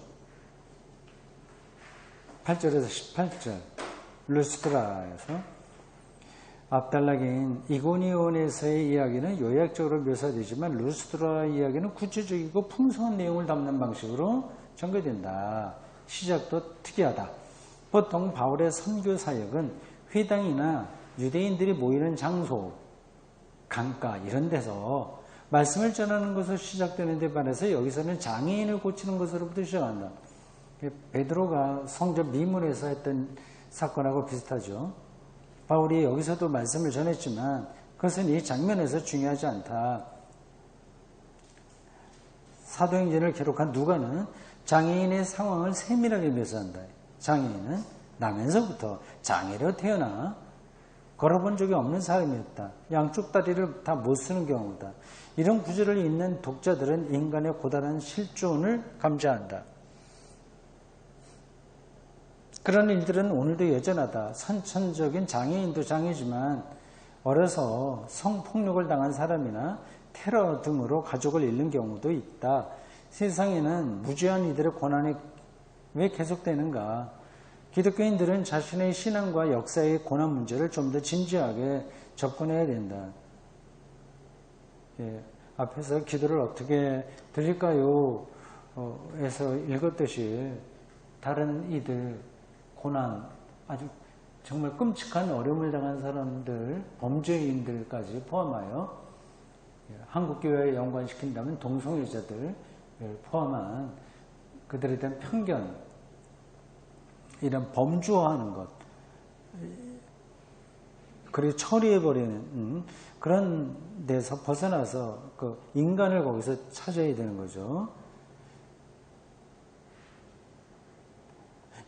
8절에서 18절 루스드라에서 앞달락인 이고니온에서의 이야기는 요약적으로 묘사되지만 루스드라 이야기는 구체적이고 풍성한 내용을 담는 방식으로 전개된다. 시작도 특이하다. 보통 바울의 선교 사역은 회당이나 유대인들이 모이는 장소, 강가 이런 데서 말씀을 전하는 것으로 시작되는 데 반해서 여기서는 장애인을 고치는 것으로부터 시작한다. 베드로가 성전 미문에서 했던 사건하고 비슷하죠. 바울이 여기서도 말씀을 전했지만 그것은 이 장면에서 중요하지 않다. 사도행전을 기록한 누가는 장애인의 상황을 세밀하게 묘사한다. 장애인은 나면서부터 장애로 태어나 걸어본 적이 없는 사람이었다. 양쪽 다리를 다 못 쓰는 경우다. 이런 구절을 읽는 독자들은 인간의 고단한 실존을 감지한다. 그런 일들은 오늘도 여전하다. 선천적인 장애인도 장애지만 어려서 성폭력을 당한 사람이나 테러 등으로 가족을 잃는 경우도 있다. 세상에는 무죄한 이들의 고난이 왜 계속되는가? 기독교인들은 자신의 신앙과 역사의 고난 문제를 좀 더 진지하게 접근해야 된다. 앞에서 기도를 어떻게 드릴까요? 에서 읽었듯이 다른 이들 고난, 아주 정말 끔찍한 어려움을 당한 사람들, 범죄인들까지 포함하여 한국교회에 연관시킨다면 동성애자들 포함한 그들에 대한 편견, 이런 범주화하는 것, 그리고 처리해버리는 그런 데서 벗어나서 그 인간을 거기서 찾아야 되는 거죠.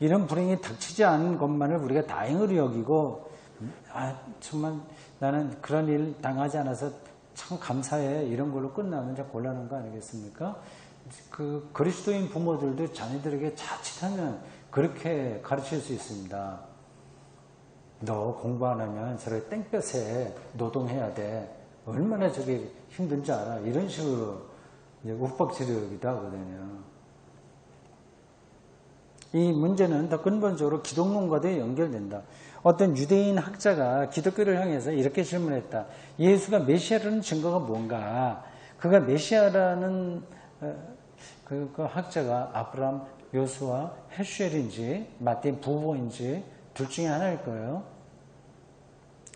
이런 불행이 닥치지 않은 것만을 우리가 다행으로 여기고 정말 나는 그런 일 당하지 않아서 참 감사해 이런 걸로 끝나면 참 곤란한 거 아니겠습니까? 그 그리스도인 부모들도 자녀들에게 자칫하면 그렇게 가르칠 수 있습니다. 너 공부 안 하면 저렇게 땡볕에 노동해야 돼. 얼마나 저게 힘든지 알아. 이런 식으로 이제 윽박지르기도 하거든요. 이 문제는 더 근본적으로 기독론과도 연결된다. 어떤 유대인 학자가 기독교를 향해서 이렇게 질문했다. 예수가 메시아라는 증거가 뭔가? 그가 메시아라는 그 학자가 아브람, 요수아, 헤슈엘인지 마틴 부보인지 둘 중에 하나일 거예요.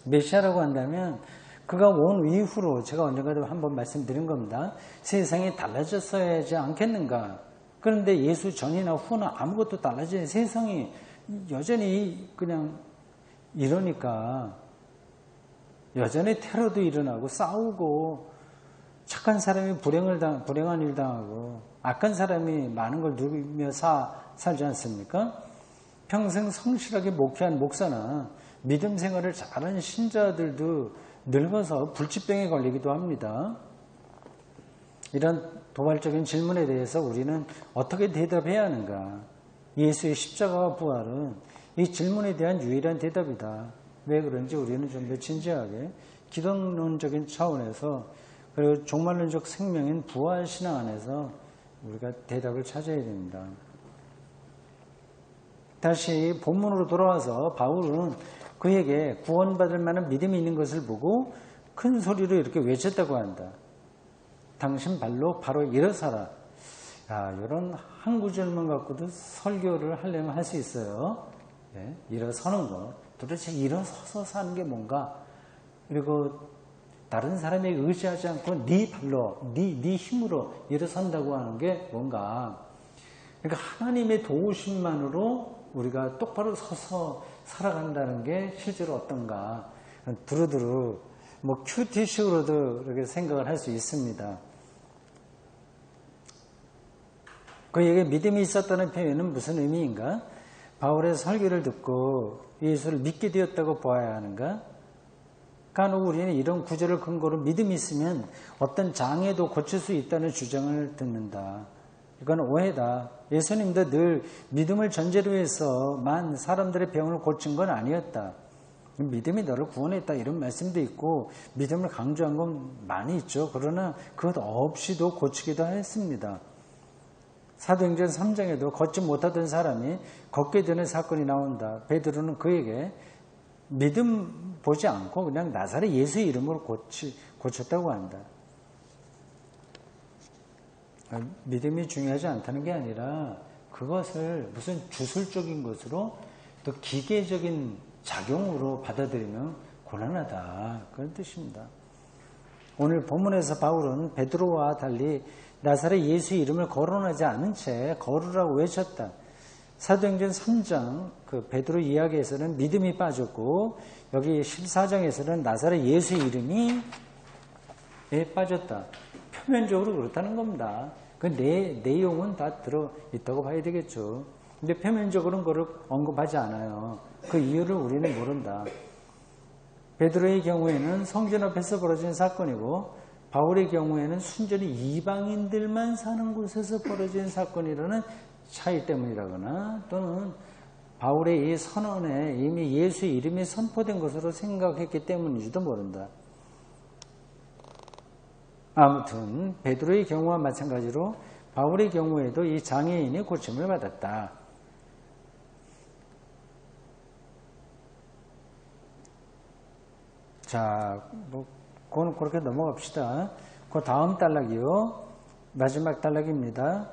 메시아라고 한다면 그가 온 이후로 제가 언젠가도 한번 말씀드린 겁니다. 세상이 달라졌어야 하지 않겠는가? 그런데 예수 전이나 후나 아무것도 달라지는 세상이 여전히 그냥 이러니까 여전히 테러도 일어나고 싸우고 착한 사람이 불행한 일 당하고 악한 사람이 많은 걸 누리며 살지 않습니까? 평생 성실하게 목회한 목사나 믿음 생활을 잘하는 신자들도 늙어서 불치병에 걸리기도 합니다. 이런 도발적인 질문에 대해서 우리는 어떻게 대답해야 하는가? 예수의 십자가와 부활은 이 질문에 대한 유일한 대답이다. 왜 그런지 우리는 좀 더 진지하게 기독론적인 차원에서 그리고 종말론적 생명인 부활신앙 안에서 우리가 대답을 찾아야 됩니다. 다시 본문으로 돌아와서 바울은 그에게 구원받을 만한 믿음이 있는 것을 보고 큰 소리로 이렇게 외쳤다고 한다. 당신 발로 바로 일어서라. 이런 한 구절만 갖고도 설교를 하려면 할 수 있어요. 네, 일어서는 것. 도대체 일어서서 사는 게 뭔가? 그리고 다른 사람에 의지하지 않고 네 발로, 네 힘으로 일어선다고 하는 게 뭔가? 그러니까 하나님의 도우심만으로 우리가 똑바로 서서 살아간다는 게 실제로 어떤가? 두루두루 뭐 큐티식으로도 이렇게 생각을 할 수 있습니다. 그에게 믿음이 있었다는 표현은 무슨 의미인가? 바울의 설교를 듣고 예수를 믿게 되었다고 보아야 하는가? 간혹 우리는 이런 구절을 근거로 믿음이 있으면 어떤 장애도 고칠 수 있다는 주장을 듣는다. 이건 오해다. 예수님도 늘 믿음을 전제로 해서만 사람들의 병을 고친 건 아니었다. 믿음이 너를 구원했다 이런 말씀도 있고 믿음을 강조한 건 많이 있죠. 그러나 그것 없이도 고치기도 했습니다. 사도행전 3장에도 걷지 못하던 사람이 걷게 되는 사건이 나온다. 베드로는 그에게 믿음 보지 않고 그냥 나사렛 예수의 이름으로 고쳤다고 한다. 믿음이 중요하지 않다는 게 아니라 그것을 무슨 주술적인 것으로 또 기계적인 작용으로 받아들이면 곤란하다. 그런 뜻입니다. 오늘 본문에서 바울은 베드로와 달리 나사렛 예수의 이름을 거론하지 않은 채 걸으라고 외쳤다. 사도행전 3장 그 베드로 이야기에서는 믿음이 빠졌고 여기 14장에서는 나사렛 예수의 이름이 빠졌다. 표면적으로 그렇다는 겁니다. 그 내용은 다 들어있다고 봐야 되겠죠. 근데 표면적으로는 그걸 언급하지 않아요. 그 이유를 우리는 모른다. 베드로의 경우에는 성전 앞에서 벌어진 사건이고 바울의 경우에는 순전히 이방인들만 사는 곳에서 벌어진 사건이라는 차이 때문이라거나 또는 바울의 이 선언에 이미 예수의 이름이 선포된 것으로 생각했기 때문인지도 모른다. 아무튼 베드로의 경우와 마찬가지로 바울의 경우에도 이 장애인이 고침을 받았다. 자, 그건 그렇게 넘어갑시다. 그 다음 단락이요. 마지막 단락입니다.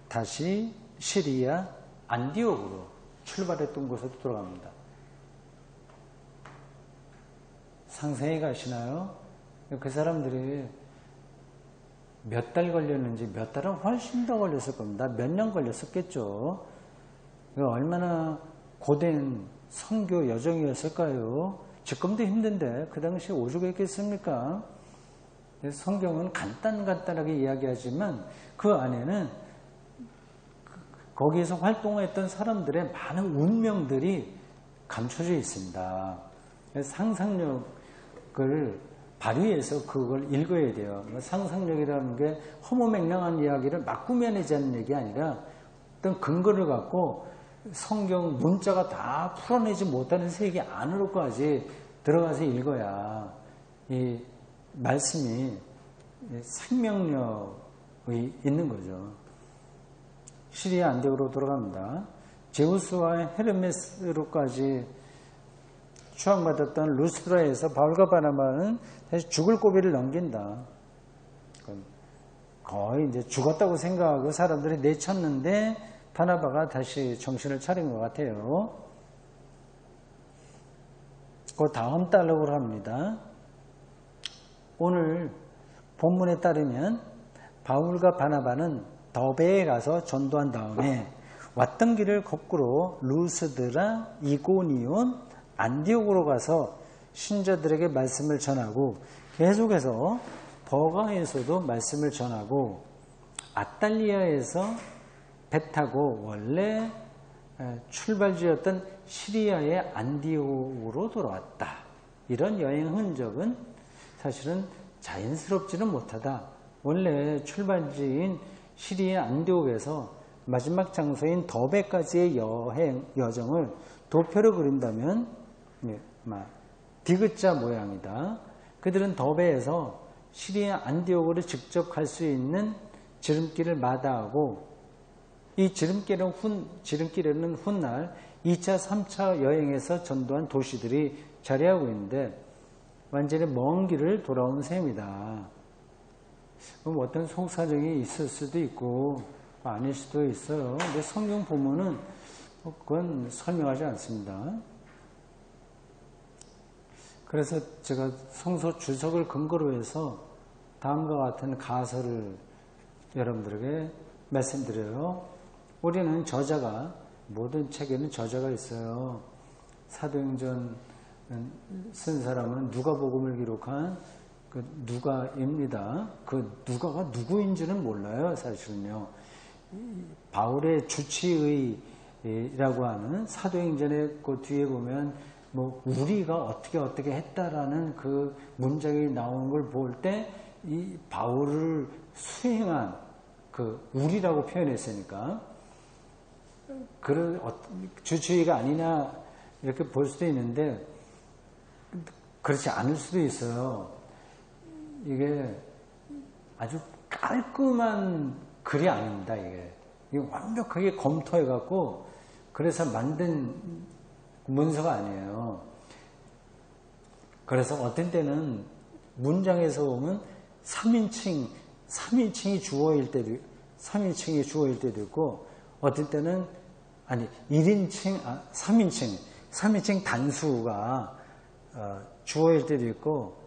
다시 시리아 안디옥으로 출발했던 곳으로 돌아갑니다. 상상해 가시나요? 그 사람들이 몇 달 걸렸는지 몇 달은 훨씬 더 걸렸을 겁니다. 몇 년 걸렸었겠죠. 얼마나 고된 선교 여정이었을까요? 지금도 힘든데 그 당시에 오죽했겠습니까? 성경은 간단하게 이야기하지만 그 안에는 거기에서 활동했던 사람들의 많은 운명들이 감춰져 있습니다. 상상력을 발휘해서 그걸 읽어야 돼요. 상상력이라는 게 허무맹랑한 이야기를 막 꾸며내자는 얘기 아니라 어떤 근거를 갖고 성경 문자가 다 풀어내지 못하는 세계 안으로까지 들어가서 읽어야 이 말씀이 생명력이 있는 거죠. 시리아 안디옥으로 돌아갑니다. 제우스와 헤르메스로까지 추앙받았던 루스드라에서 바울과 바나바는 다시 죽을 고비를 넘긴다. 거의 이제 죽었다고 생각하고 사람들이 내쳤는데 바나바가 다시 정신을 차린 것 같아요. 그 다음 달락으로 합니다. 오늘 본문에 따르면 바울과 바나바는 더베에 가서 전도한 다음에 왔던 길을 거꾸로 루스드라, 이고니온, 안디옥으로 가서 신자들에게 말씀을 전하고 계속해서 버가에서도 말씀을 전하고 아탈리아에서 배 타고 원래 출발지였던 시리아의 안디옥으로 돌아왔다. 이런 여행 흔적은 사실은 자연스럽지는 못하다. 원래 출발지인 시리아 안디옥에서 마지막 장소인 더베까지의 여정을 도표로 그린다면 디귿자 모양이다. 그들은 더베에서 시리아 안디옥으로 직접 갈 수 있는 지름길을 마다하고 이 지름길에는 훗날 2차, 3차 여행에서 전도한 도시들이 자리하고 있는데 완전히 먼 길을 돌아온 셈이다. 그럼 어떤 속사정이 있을 수도 있고 아닐 수도 있어요. 근데 성경 보면은 그건 설명하지 않습니다. 그래서 제가 성서 주석을 근거로 해서 다음과 같은 가설을 여러분들에게 말씀드려요. 우리는 저자가, 모든 책에는 저자가 있어요. 사도행전 쓴 사람은 누가복음을 기록한 그 누가입니다. 그 누가가 누구인지는 몰라요, 사실은요. 바울의 주치의라고 하는 사도행전의 그 뒤에 보면 뭐 우리가 어떻게 했다라는 그 문장이 나오는 걸 볼 때 이 바울을 수행한 그 우리라고 표현했으니까 그런 주치의가 아니냐 이렇게 볼 수도 있는데 그렇지 않을 수도 있어요. 이게 아주 깔끔한 글이 아닙니다. 이게 완벽하게 검토해갖고 그래서 만든 문서가 아니에요. 그래서 어떤 때는 문장에서 보면 3인칭이 주어일 때도 3인칭이 주어일 때도 있고 어떤 때는 3인칭 단수가 주어일 때도 있고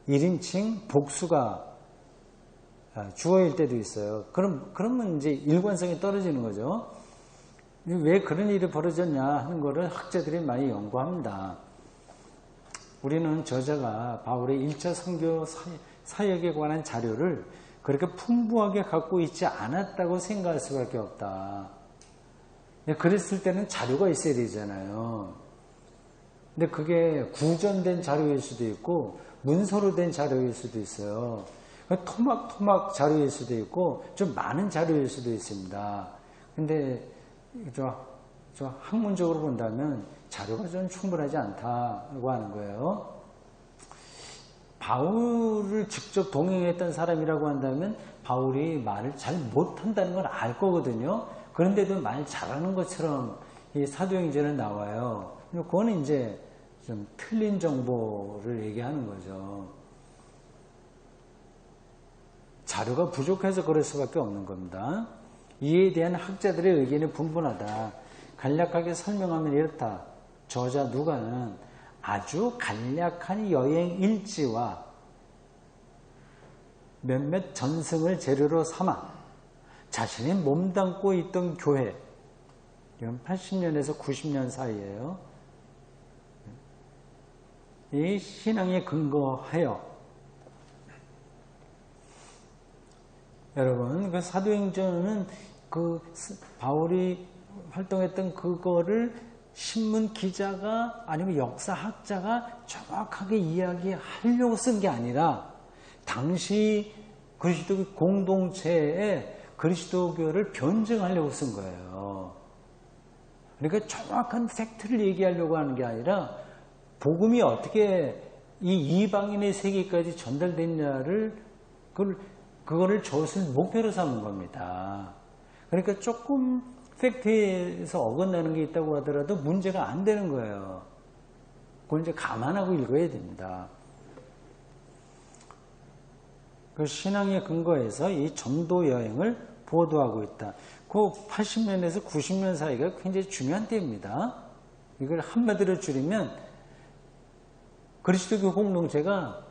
1인칭 복수가 주어일 때도 있어요. 그러면 이제 일관성이 떨어지는 거죠. 왜 그런 일이 벌어졌냐 하는 거를 학자들이 많이 연구합니다. 우리는 저자가 바울의 1차 선교 사역에 관한 자료를 그렇게 풍부하게 갖고 있지 않았다고 생각할 수밖에 없다. 그랬을 때는 자료가 있어야 되잖아요. 근데 그게 구전된 자료일 수도 있고 문서로 된 자료일 수도 있어요. 토막토막 자료일 수도 있고 좀 많은 자료일 수도 있습니다. 근데 학문적으로 본다면 자료가 좀 충분하지 않다고 하는 거예요. 바울을 직접 동행했던 사람이라고 한다면 바울이 말을 잘 못한다는 걸 알 거거든요. 그런데도 말 잘하는 것처럼 이 사도행전에 나와요. 그거는 이제 좀 틀린 정보를 얘기하는 거죠. 자료가 부족해서 그럴 수밖에 없는 겁니다. 이에 대한 학자들의 의견이 분분하다. 간략하게 설명하면 이렇다. 저자 누가는 아주 간략한 여행 일지와 몇몇 전승을 재료로 삼아 자신이 몸담고 있던 교회, 이건 80년에서 90년 사이에요. 이 신앙에 근거하여 여러분, 그 사도행전은 그 바울이 활동했던 그거를 신문 기자가 아니면 역사학자가 정확하게 이야기하려고 쓴 게 아니라 당시 그리스도 공동체의 그리스도교를 변증하려고 쓴 거예요. 그러니까 정확한 팩트를 얘기하려고 하는 게 아니라 복음이 어떻게 이 이방인의 세계까지 전달됐냐를 그거를 저것을 목표로 삼은 겁니다. 그러니까 조금 팩트에서 어긋나는 게 있다고 하더라도 문제가 안 되는 거예요. 그걸 이제 감안하고 읽어야 됩니다. 그 신앙의 근거에서 이 전도 여행을 보도하고 있다. 그 80년에서 90년 사이가 굉장히 중요한 때입니다. 이걸 한마디로 줄이면 그리스도교 공동체가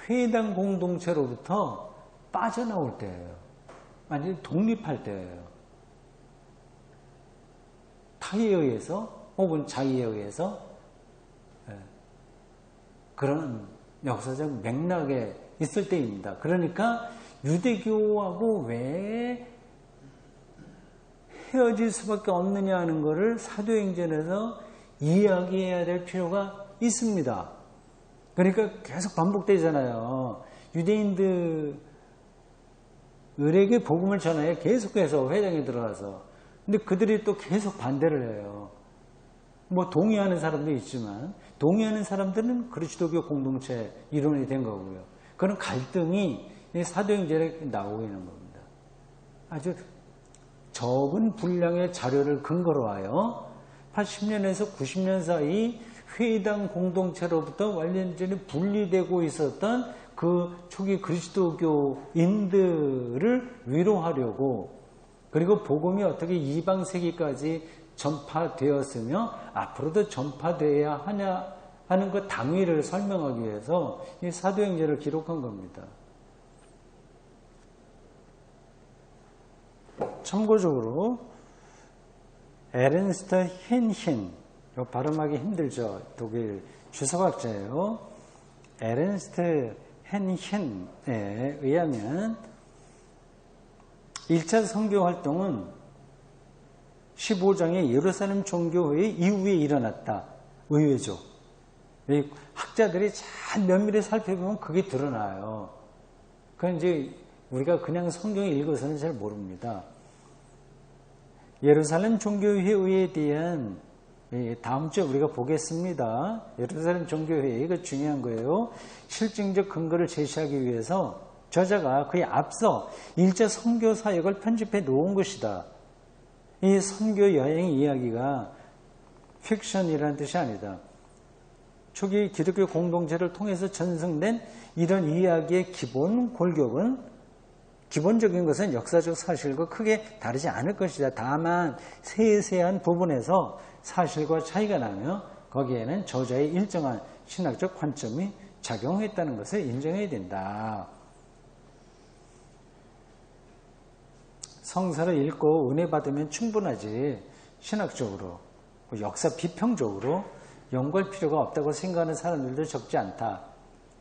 회당 공동체로부터 빠져나올 때예요. 완전히 독립할 때예요. 타에 의해서 혹은 자의에 의해서 그런 역사적 맥락에 있을 때입니다. 그러니까 유대교하고 왜 헤어질 수밖에 없느냐 하는 것을 사도행전에서 이야기해야 될 필요가 있습니다. 그러니까 계속 반복되잖아요. 유대인들에게 복음을 전하여 계속해서 회당에 들어가서 근데 그들이 또 계속 반대를 해요. 뭐 동의하는 사람도 있지만 동의하는 사람들은 그리스도교 공동체 일원이 된 거고요. 그런 갈등이 사도행전에 나오고 있는 겁니다. 아주 적은 분량의 자료를 근거로 하여 80년에서 90년 사이 회당 공동체로부터 완전히 분리되고 있었던 그 초기 그리스도교인들을 위로하려고 그리고 복음이 어떻게 이방 세계까지 전파되었으며 앞으로도 전파되어야 하냐 하는 그 당위를 설명하기 위해서 이 사도행전을 기록한 겁니다. 참고적으로 에른스트 헨힌, 발음하기 힘들죠. 독일 주석학자예요. 에른스트 헨힌에 의하면 1차 선교 활동은 15장의 예루살렘 종교회 이후에 일어났다. 의외죠. 학자들이 잘 면밀히 살펴보면 그게 드러나요. 그건 이제 우리가 그냥 성경을 읽어서는 잘 모릅니다. 예루살렘 종교회의에 대한 다음 주에 우리가 보겠습니다. 예루살렘 종교회의, 이거 중요한 거예요. 실증적 근거를 제시하기 위해서 저자가 그에 앞서 1차 선교 사역을 편집해 놓은 것이다. 이 선교 여행 이야기가 픽션이라는 뜻이 아니다. 초기 기독교 공동체를 통해서 전승된 이런 이야기의 기본 골격은 기본적인 것은 역사적 사실과 크게 다르지 않을 것이다. 다만 세세한 부분에서 사실과 차이가 나며 거기에는 저자의 일정한 신학적 관점이 작용했다는 것을 인정해야 된다. 성서를 읽고 은혜 받으면 충분하지 신학적으로 역사 비평적으로 연구할 필요가 없다고 생각하는 사람들도 적지 않다.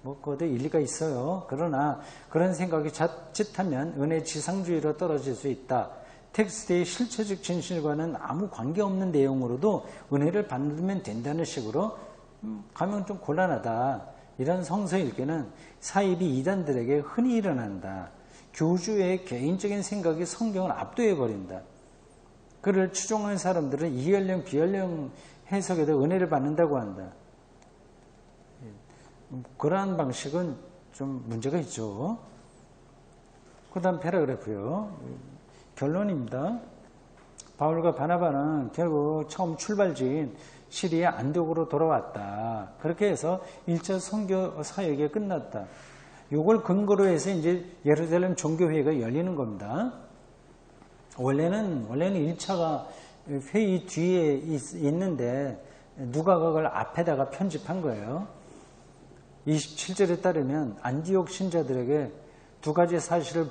그것도 일리가 있어요. 그러나 그런 생각이 자칫하면 은혜 지상주의로 떨어질 수 있다. 텍스트의 실체적 진실과는 아무 관계없는 내용으로도 은혜를 받으면 된다는 식으로 가면 좀 곤란하다. 이런 성서 읽기는 사이비 이단들에게 흔히 일어난다. 교주의 개인적인 생각이 성경을 압도해버린다. 그를 추종하는 사람들은 이연령 비연령 해석에도 은혜를 받는다고 한다. 그러한 방식은 좀 문제가 있죠. 그 다음 패러그래프요. 결론입니다. 바울과 바나바는 결국 처음 출발지인 시리아 안디옥으로 돌아왔다. 그렇게 해서 1차 선교 사역이 끝났다. 이걸 근거로 해서 이제 예루살렘 종교회의가 열리는 겁니다. 원래는 1차가 회의 뒤에 있는데 누가 그걸 앞에다가 편집한 거예요. 27절에 따르면 안디옥 신자들에게 두 가지 사실을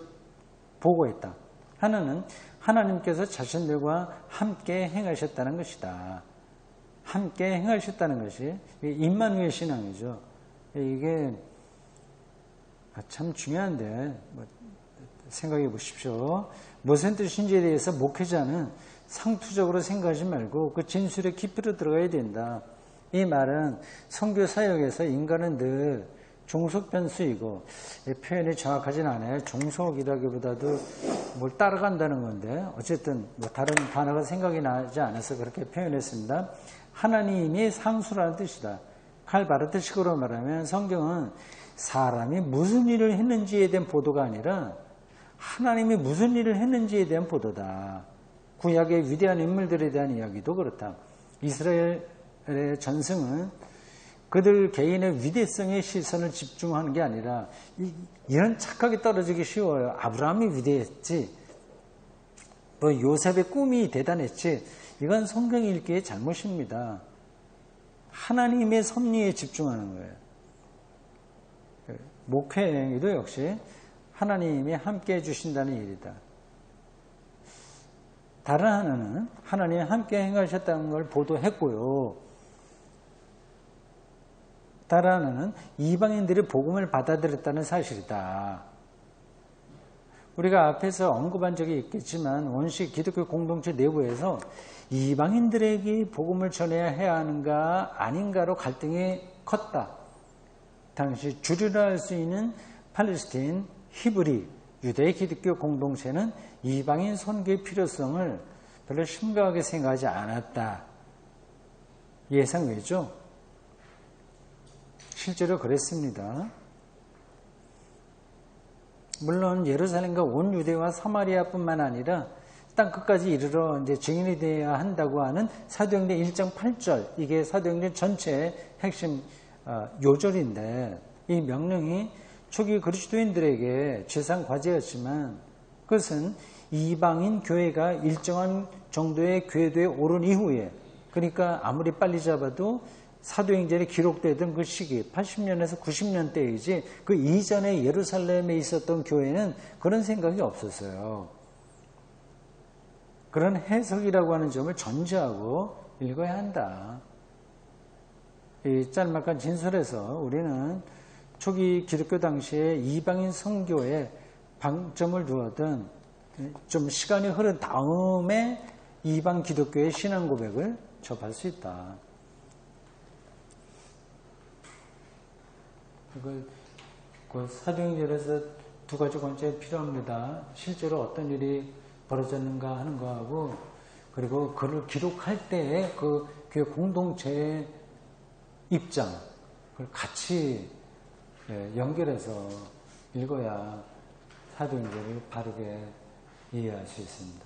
보고했다. 하나는 하나님께서 자신들과 함께 행하셨다는 것이다. 함께 행하셨다는 것이 임마누엘 신앙이죠. 이게 참 중요한데 생각해 보십시오. 무슨 뜻인지에 대해서 목회자는 상투적으로 생각하지 말고 그 진술의 깊이로 들어가야 된다. 이 말은 선교 사역에서 인간은 늘 종속 변수이고, 표현이 정확하진 않아요. 종속이라기보다도 뭘 따라간다는 건데, 어쨌든 뭐 다른 단어가 생각이 나지 않아서 그렇게 표현했습니다. 하나님이 상수라는 뜻이다. 칼바르트식으로 말하면 성경은 사람이 무슨 일을 했는지에 대한 보도가 아니라 하나님이 무슨 일을 했는지에 대한 보도다. 구약의 위대한 인물들에 대한 이야기도 그렇다. 이스라엘의 전승은 그들 개인의 위대성에 시선을 집중하는 게 아니라 이런 착각이 떨어지기 쉬워요. 아브라함이 위대했지, 뭐 요셉의 꿈이 대단했지. 이건 성경 읽기의 잘못입니다. 하나님의 섭리에 집중하는 거예요. 목회행위도 역시 하나님이 함께 해주신다는 일이다. 다른 하나는 하나님이 함께 행하셨다는 걸 보도했고요. 다른 하나는 이방인들이 복음을 받아들였다는 사실이다. 우리가 앞에서 언급한 적이 있겠지만 원시 기독교 공동체 내부에서 이방인들에게 복음을 전해야 해야 하는가 아닌가로 갈등이 컸다. 당시 주류라 할 수 있는 팔레스타인, 히브리, 유대 기독교 공동체는 이방인 선교의 필요성을 별로 심각하게 생각하지 않았다. 예상외죠. 실제로 그랬습니다. 물론 예루살렘과 온 유대와 사마리아뿐만 아니라 땅 끝까지 이르러 이제 증인이 되어야 한다고 하는 사도행전 1장 8절, 이게 사도행전 전체의 핵심 요절인데, 이 명령이 초기 그리스도인들에게 최상 과제였지만 그것은 이방인 교회가 일정한 정도의 궤도에 오른 이후에, 그러니까 아무리 빨리 잡아도 사도행전에 기록되던 그 시기 80년에서 90년대이지 그 이전에 예루살렘에 있었던 교회는 그런 생각이 없었어요. 그런 해석이라고 하는 점을 전제하고 읽어야 한다. 이 짤막한 진술에서 우리는 초기 기독교 당시에 이방인 선교에 방점을 두었던, 좀 시간이 흐른 다음에 이방 기독교의 신앙 고백을 접할 수 있다. 그 사도행전에서 두 가지 관점이 필요합니다. 실제로 어떤 일이 벌어졌는가 하는 거하고, 그리고 그를 기록할 때의 그 교회 공동체의 입장, 그걸 같이 연결해서 읽어야 사도행전을 바르게 이해할 수 있습니다.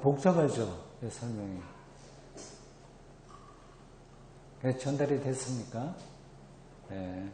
복잡하죠, 설명이. 전달이 됐습니까? 네.